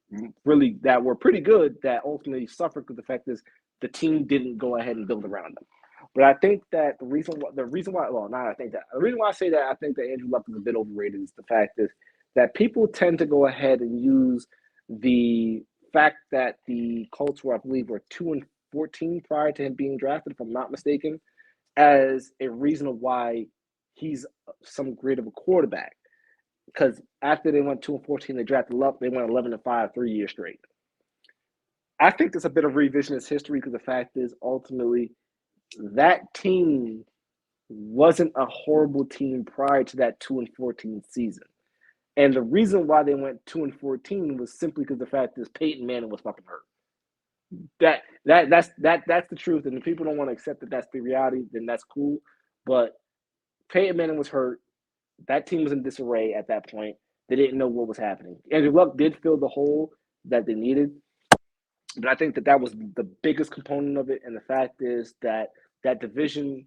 pretty good that ultimately suffered because the fact is the team didn't go ahead and build around them. But I think that the reason why I say that I think that Andrew Luck is a bit overrated is the fact is that people tend to go ahead and use the fact that the Colts were, I believe, 2-14 prior to him being drafted, if I'm not mistaken, as a reason why he's some great of a quarterback. Because after they went 2-14, they drafted Luck, they went 11-5 3 years straight. I think there's a bit of revisionist history because the fact is ultimately that team wasn't a horrible team prior to that 2-14 season. And the reason why they went 2-14 was simply because the fact is Peyton Manning was fucking hurt. That's the truth. And if people don't want to accept that that's the reality, then that's cool. But Peyton Manning was hurt. That team was in disarray at that point. They didn't know what was happening. Andrew Luck did fill the hole that they needed. But I think that was the biggest component of it, and the fact is that that division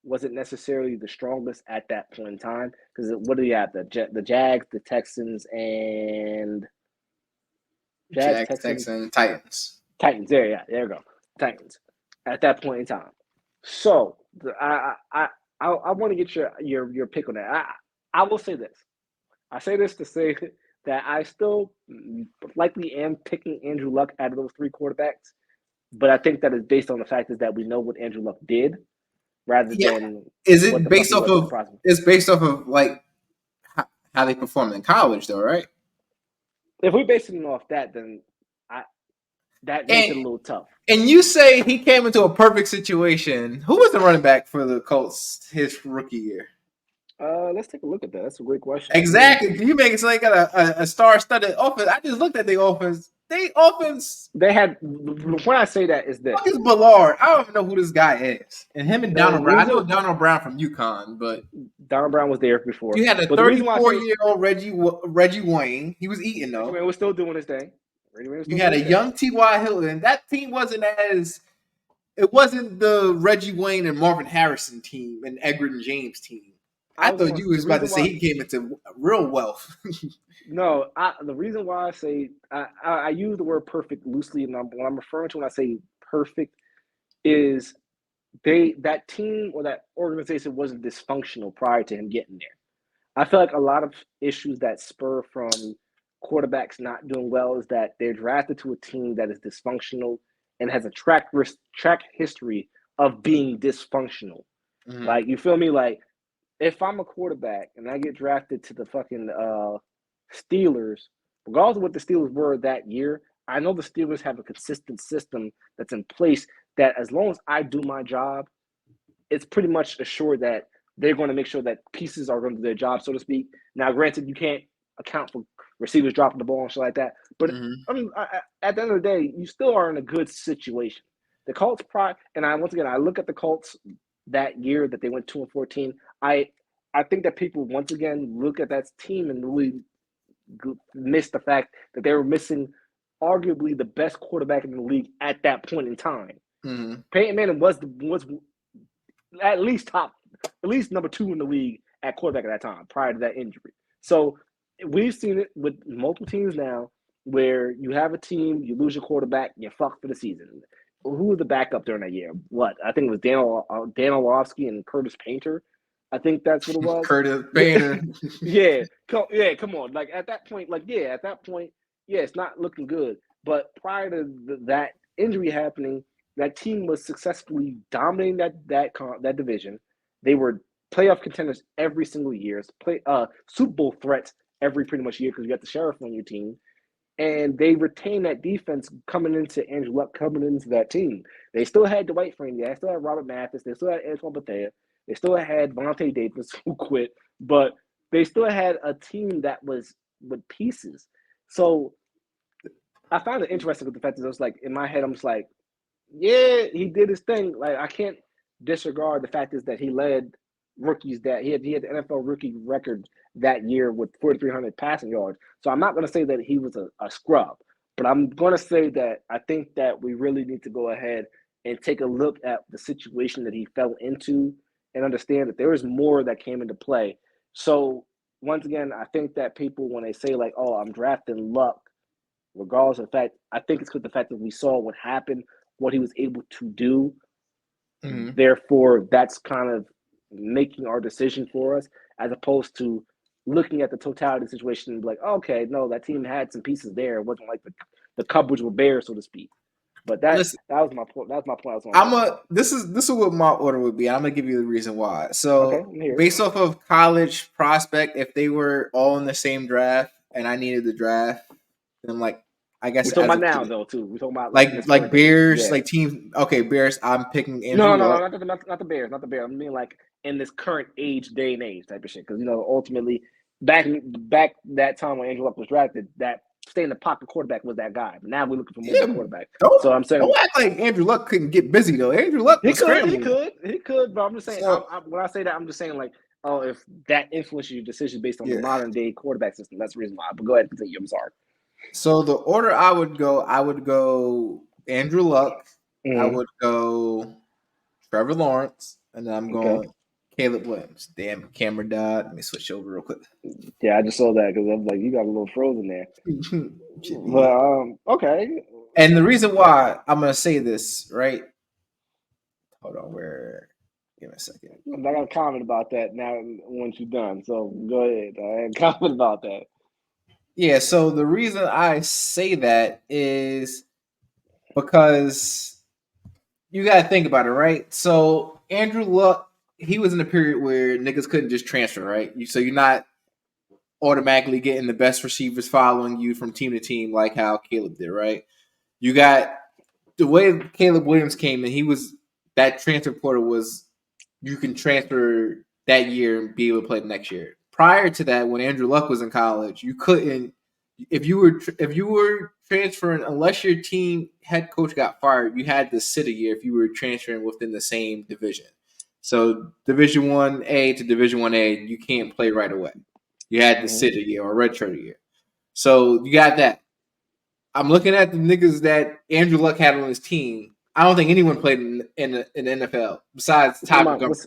wasn't necessarily the strongest at that point in time. Because what do you have? The Jags, the Texans, and Jags, Texans, Titans. Titans. There you go. Titans at that point in time. So I want to get your pick on that. I will say this. I say this to say that I still likely am picking Andrew Luck out of those three quarterbacks, but I think that is based on the fact is that we know what Andrew Luck did, rather than is it based off of? It's based off of like how they performed in college, though, right? If we're basing it off that, then that makes it a little tough. And you say he came into a perfect situation. Who was the running back for the Colts his rookie year? Let's take a look at that. That's a great question. Exactly. You make it so they got a star-studded offense. I just looked at the offense. They had. When I say that is this. Is Ballard. I don't even know who this guy is. And him and Donald Brown. I know Donald Brown from UConn, but Donald Brown was there before. You had a 34-year-old Reggie Wayne. He was eating though. Reggie Wayne was still doing his thing. You had a young T.Y. Hilton. That team wasn't the Reggie Wayne and Marvin Harrison team and Edgerrin James team. I thought you was about to say he came into real wealth. No, the reason why I say I use the word perfect loosely, and what I'm referring to when I say perfect is that team or that organization wasn't dysfunctional prior to him getting there. I feel like a lot of issues that spur from quarterbacks not doing well is that they're drafted to a team that is dysfunctional and has a track history of being dysfunctional. Mm-hmm. Like, you feel me? Like, if I'm a quarterback and I get drafted to the fucking Steelers, regardless of what the Steelers were that year, I know the Steelers have a consistent system that's in place that as long as I do my job, it's pretty much assured that they're going to make sure that pieces are going to do their job, so to speak. Now, granted, you can't account for receivers dropping the ball and shit like that, but I mean, at the end of the day, you still are in a good situation. The Colts and I look at the Colts that year that they went 2-14. I think that people once again look at that team and really miss the fact that they were missing arguably the best quarterback in the league at that point in time. Mm-hmm. Peyton Manning was at least number 2 in the league at quarterback at that time prior to that injury. So we've seen it with multiple teams now where you have a team, you lose your quarterback, you're fucked for the season. Who was the backup during that year? What? I think it was Dan Orlovsky and Curtis Painter. I think that's what it was. Curtis Painter. Come on. Like, at that point, it's not looking good. But prior to that injury happening, that team was successfully dominating that division. They were playoff contenders every single year. Super Bowl threats every pretty much year because you got the Sheriff on your team. And they retained that defense coming into Andrew Luck, coming into that team. They still had Dwight Freeney. They still had Robert Mathis. They still had Antoine Bethea. They still had Vontae Davis, who quit. But they still had a team that was with pieces. So I found it interesting with the fact that it was like, in my head, I'm just like, yeah, he did his thing. Like, I can't disregard the fact is that he led rookies that he had the NFL rookie record that year with 4,300 passing yards. So I'm not going to say that he was a scrub, but I'm going to say that I think that we really need to go ahead and take a look at the situation that he fell into and understand that there is more that came into play. So once again, I think that people, when they say like, oh, I'm drafting Luck, regardless of the fact, I think it's because the fact that we saw what happened, what he was able to do. Mm-hmm. Therefore, that's kind of making our decision for us, as opposed to looking at the totality of the situation and be like, oh, okay, no, that team had some pieces there. It wasn't like the cupboards were bare, so to speak. But that was my point. That was my point. This is what my order would be. I'm gonna give you the reason why. So based off of college prospect, if they were all in the same draft and I needed the draft, then like I guess we're talking about now though too. We're talking about like Bears, like teams. Okay, Bears. I'm picking Andrew. No, not the Bears. Not the Bears. I mean like in this current day and age type of shit. Because ultimately back that time when Andrew Luck was drafted, that stay in the pocket quarterback was that guy. But now we're looking for more quarterback. So I'm saying, don't act like Andrew Luck couldn't get busy though. Andrew Luck he could. But I'm just saying, when I say that, I'm just saying like, if that influences your decision based on the modern day quarterback system, that's the reason why. But go ahead and continue. I'm sorry. So the order I would go Andrew Luck, I Mm-hmm. would go Trevor Lawrence, and then I'm Okay. going Caleb Williams. Damn, camera died. Let me switch over real quick. Yeah, I just saw that because I was like, you got a little frozen there. Jimmy. But okay. And the reason why I'm gonna say this, right? Hold on, where? Give me a second. I'm not gonna comment about that now once you're done. So go ahead. Comment about that. Yeah, so the reason I say that is because you gotta think about it, right? So Andrew Luck, he was in a period where niggas couldn't just transfer, right? So you're not automatically getting the best receivers following you from team to team like how Caleb did, right? You got the way Caleb Williams came in, he was that transfer portal was you can transfer that year and be able to play the next year. Prior to that, when Andrew Luck was in college, you couldn't if you were transferring unless your team head coach got fired, you had to sit a year if you were transferring within the same division. So Division 1A to Division 1A, you can't play right away. You had to sit a year or redshirt a year. So you got that. I'm looking at the niggas that Andrew Luck had on his team. I don't think anyone played in the NFL besides Ty Montgomery.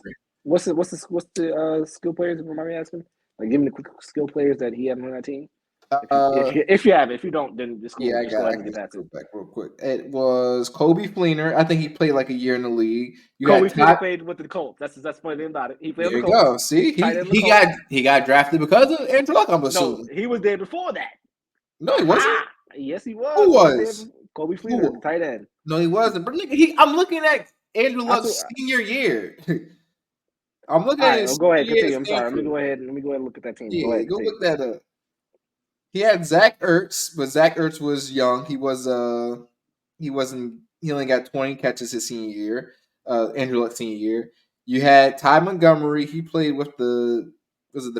What's the skill players? Remind me asking. Like, give me the quick skill players that he had on that team. If you have it, if you don't, then just go ahead and get past it. Back real quick. It was Kobe Fleener. I think he played like a year in the league. Kobe Fleener played with the Colts. That's funny about it. He played with the Colts. There you go. See, he got drafted because of Andrew Luck. I'm assuming. No, he was there before that. No, he wasn't. Yes, he was. Who was? Kobe Fleener, tight end. No, he wasn't. But I'm looking at Andrew Luck's senior year. I'm looking at his. Go ahead, continue. I'm sorry. Let me go ahead and look at that team. Yeah, go ahead, look that up. He had Zach Ertz, but Zach Ertz was young. He only got 20 catches his senior year. Andrew Luck senior year. You had Ty Montgomery. He played with the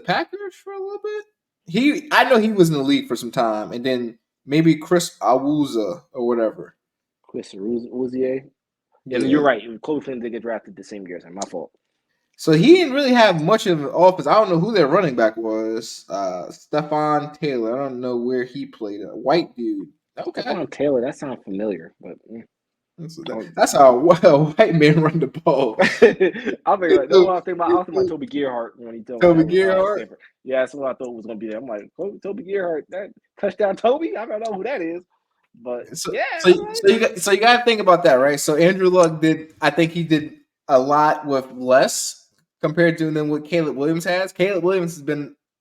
Packers for a little bit. I know he was in the league for some time, and then maybe Chris Awuzie or whatever. Chris Awuzie. Yeah, you're right. Kobe Flynn did get drafted the same year as him. My fault. So he didn't really have much of an offense. I don't know who their running back was. Stephon Taylor. I don't know where he played. A white dude. Okay. Stephon Taylor. That sounds familiar, but that's how a white man run the ball. I was thinking about Toby Gerhart when he told Toby Gerhart. Yeah, that's what I thought was going to be there. I'm like, Toby Gerhart, that touchdown Toby. I don't know who that is, but so you got to think about that, right? So Andrew Luck I think he did a lot with less compared to than what Caleb Williams has. Caleb Williams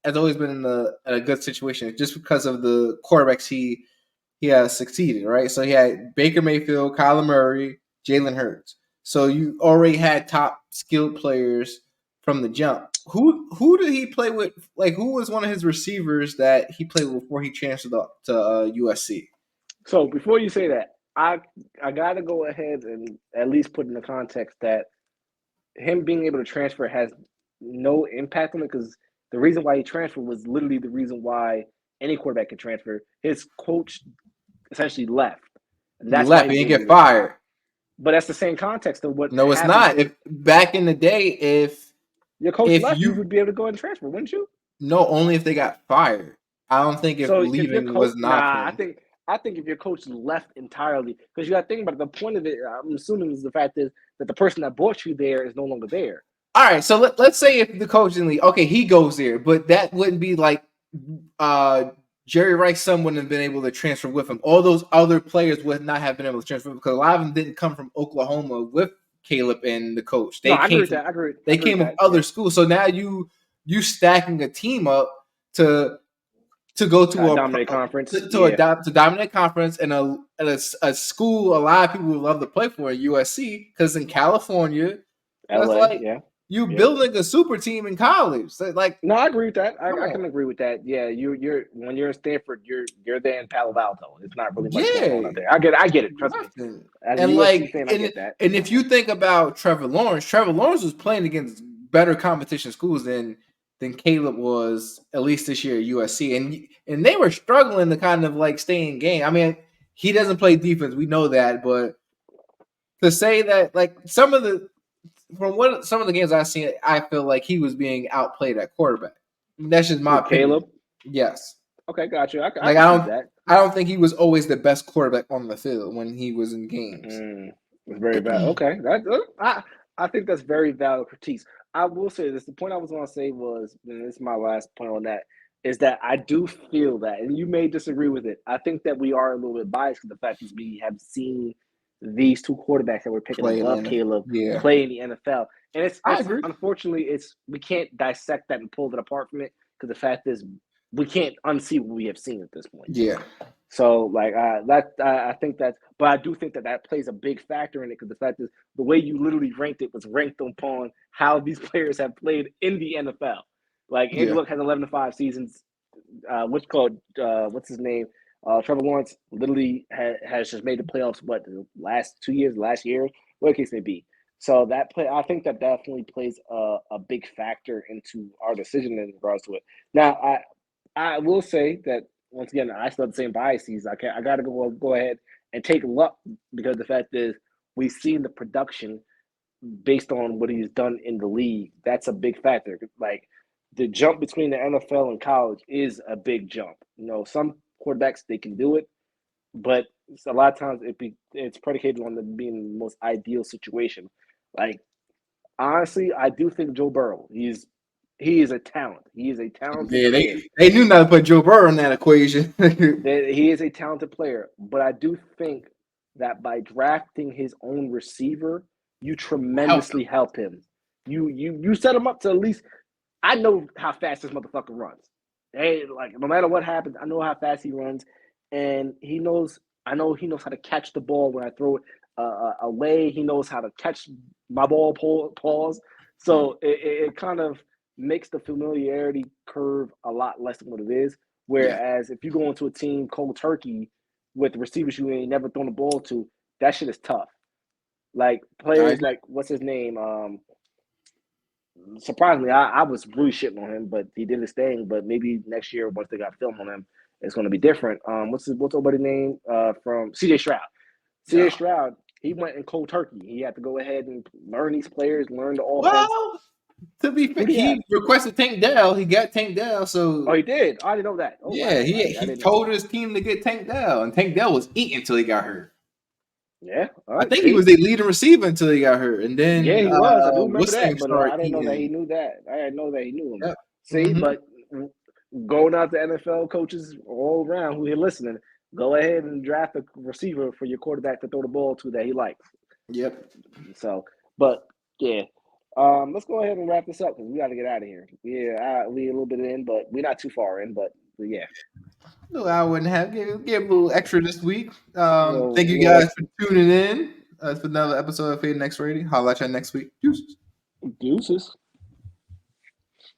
has always been in a good situation just because of the quarterbacks he has succeeded, right? So he had Baker Mayfield, Kyler Murray, Jalen Hurts. So you already had top skilled players from the jump. Who did he play with? Like, who was one of his receivers that he played with before he transferred to USC? So before you say that, I got to go ahead and at least put in the context that him being able to transfer has no impact on it because the reason why he transferred was literally the reason why any quarterback can transfer. His coach essentially left. And that's why he didn't get fired. But that's the same context of what. No, it's not. If back in the day, if your coach left, you would be able to go and transfer, wouldn't you? No, only if they got fired. I don't think if leaving was not. I think if your coach left entirely, because you got to think about it, the point of it. I'm assuming is the fact is that the person that brought you there is no longer there. All right, so let's say if the coach in the league, okay, he goes there, but that wouldn't be like Jerry Rice's son wouldn't have been able to transfer with him. All those other players would not have been able to transfer because a lot of them didn't come from Oklahoma with Caleb and the coach. I agree with that. They came from other schools, so now you stacking a team up to go to a dominant conference, to dominant conference and a school a lot of people would love to play for at USC because in California, LA, building a super team in college. So no, I agree with that. I can agree with that. Yeah, you're when you're in Stanford, you're there in Palo Alto. It's not really much going on out there. I get it. Trust me. As a USC fan, I get that. And if you think about Trevor Lawrence was playing against better competition schools than Caleb was at least this year at USC, and they were struggling to kind of like stay in game. I mean, he doesn't play defense, we know that, but to say that like some of the games I've seen, I feel like he was being outplayed at quarterback. That's just my opinion. Caleb, yes. Okay, got you. I Like can see that. I don't think he was always the best quarterback on the field when he was in games. It's very bad. Okay, I think that's very valid critiques. I will say this. The point I was going to say was, and this is my last point on that, is that I do feel that, and you may disagree with it. I think that we are a little bit biased with the fact that we have seen these two quarterbacks that we're picking Play in above the Caleb yeah, play in the NFL, and I it's agree. unfortunately we can't dissect that and pull it apart from it because the fact is we can't unsee what we have seen at this point. Yeah, So like I think that, but I do think that that plays a big factor in it because the fact is the way you literally ranked it was ranked upon how these players have played in the NFL. Like Andrew yeah. Luck has 11-5 seasons. What's his name? Trevor Lawrence literally has just made the playoffs. What, the last 2 years, last year, what case may be. So that play, I think that definitely plays a big factor into our decision in regards to it. Now, I will say that once again, I still have the same biases. I got to go ahead and take Luck because the fact is we've seen the production based on what he's done in the league. That's a big factor. Like the jump between the NFL and college is a big jump. You know, some quarterbacks they can do it, but a lot of times it's predicated on them being in the most ideal situation. Like honestly, I do think Joe Burrow. He is a talent. He is a talented Yeah, player. they knew not to put Joe Burrow in that equation. He is a talented player, but I do think that by drafting his own receiver, you Help. tremendously help him. You set him up to at least. I know how fast this motherfucker runs. Hey, like no matter what happens, I know how fast he runs, and he knows. I know he knows how to catch the ball when I throw it away. He knows how to catch my ball pause. So it kind of makes the familiarity curve a lot less than what it is. Yeah, Whereas if you go into a team cold turkey with receivers you ain't never thrown the ball to, that shit is tough. Like I players agree. like what's his name? Surprisingly, I was really shitting on him, but he did his thing. But maybe next year, once they got film on him, it's going to be different. What's everybody's name? From CJ Stroud. CJ Yeah. Stroud, he went in cold turkey. He had to go ahead and learn these players, learn the offense. Well, to be fair, Who do you have? he requested Tank Dell. He got Tank Dell, Oh, so he did. I didn't know that. Oh yeah, wow, I he didn't. told his team to get Tank Dell, and Tank Dell was eating until he got hurt. Yeah. All I right. think he was See. the leading receiver until he got hurt, and Yeah, then he was. I do remember what's his name that, but started I didn't know eating that he him. knew that. I didn't know that he knew him. Yep. See, Hmm. but going out to NFL coaches all around who are listening, go ahead and draft a receiver for your quarterback to throw the ball to that he likes. Yep. So, but yeah, let's go ahead and wrap this up because we got to get out of here. Yeah, we a little bit in, but we're not too far in. But yeah, No, I wouldn't have give a little extra this week. Thank you little guys for tuning in for another episode of Fade Next Rating. Holla at you next week. Deuces. deuces.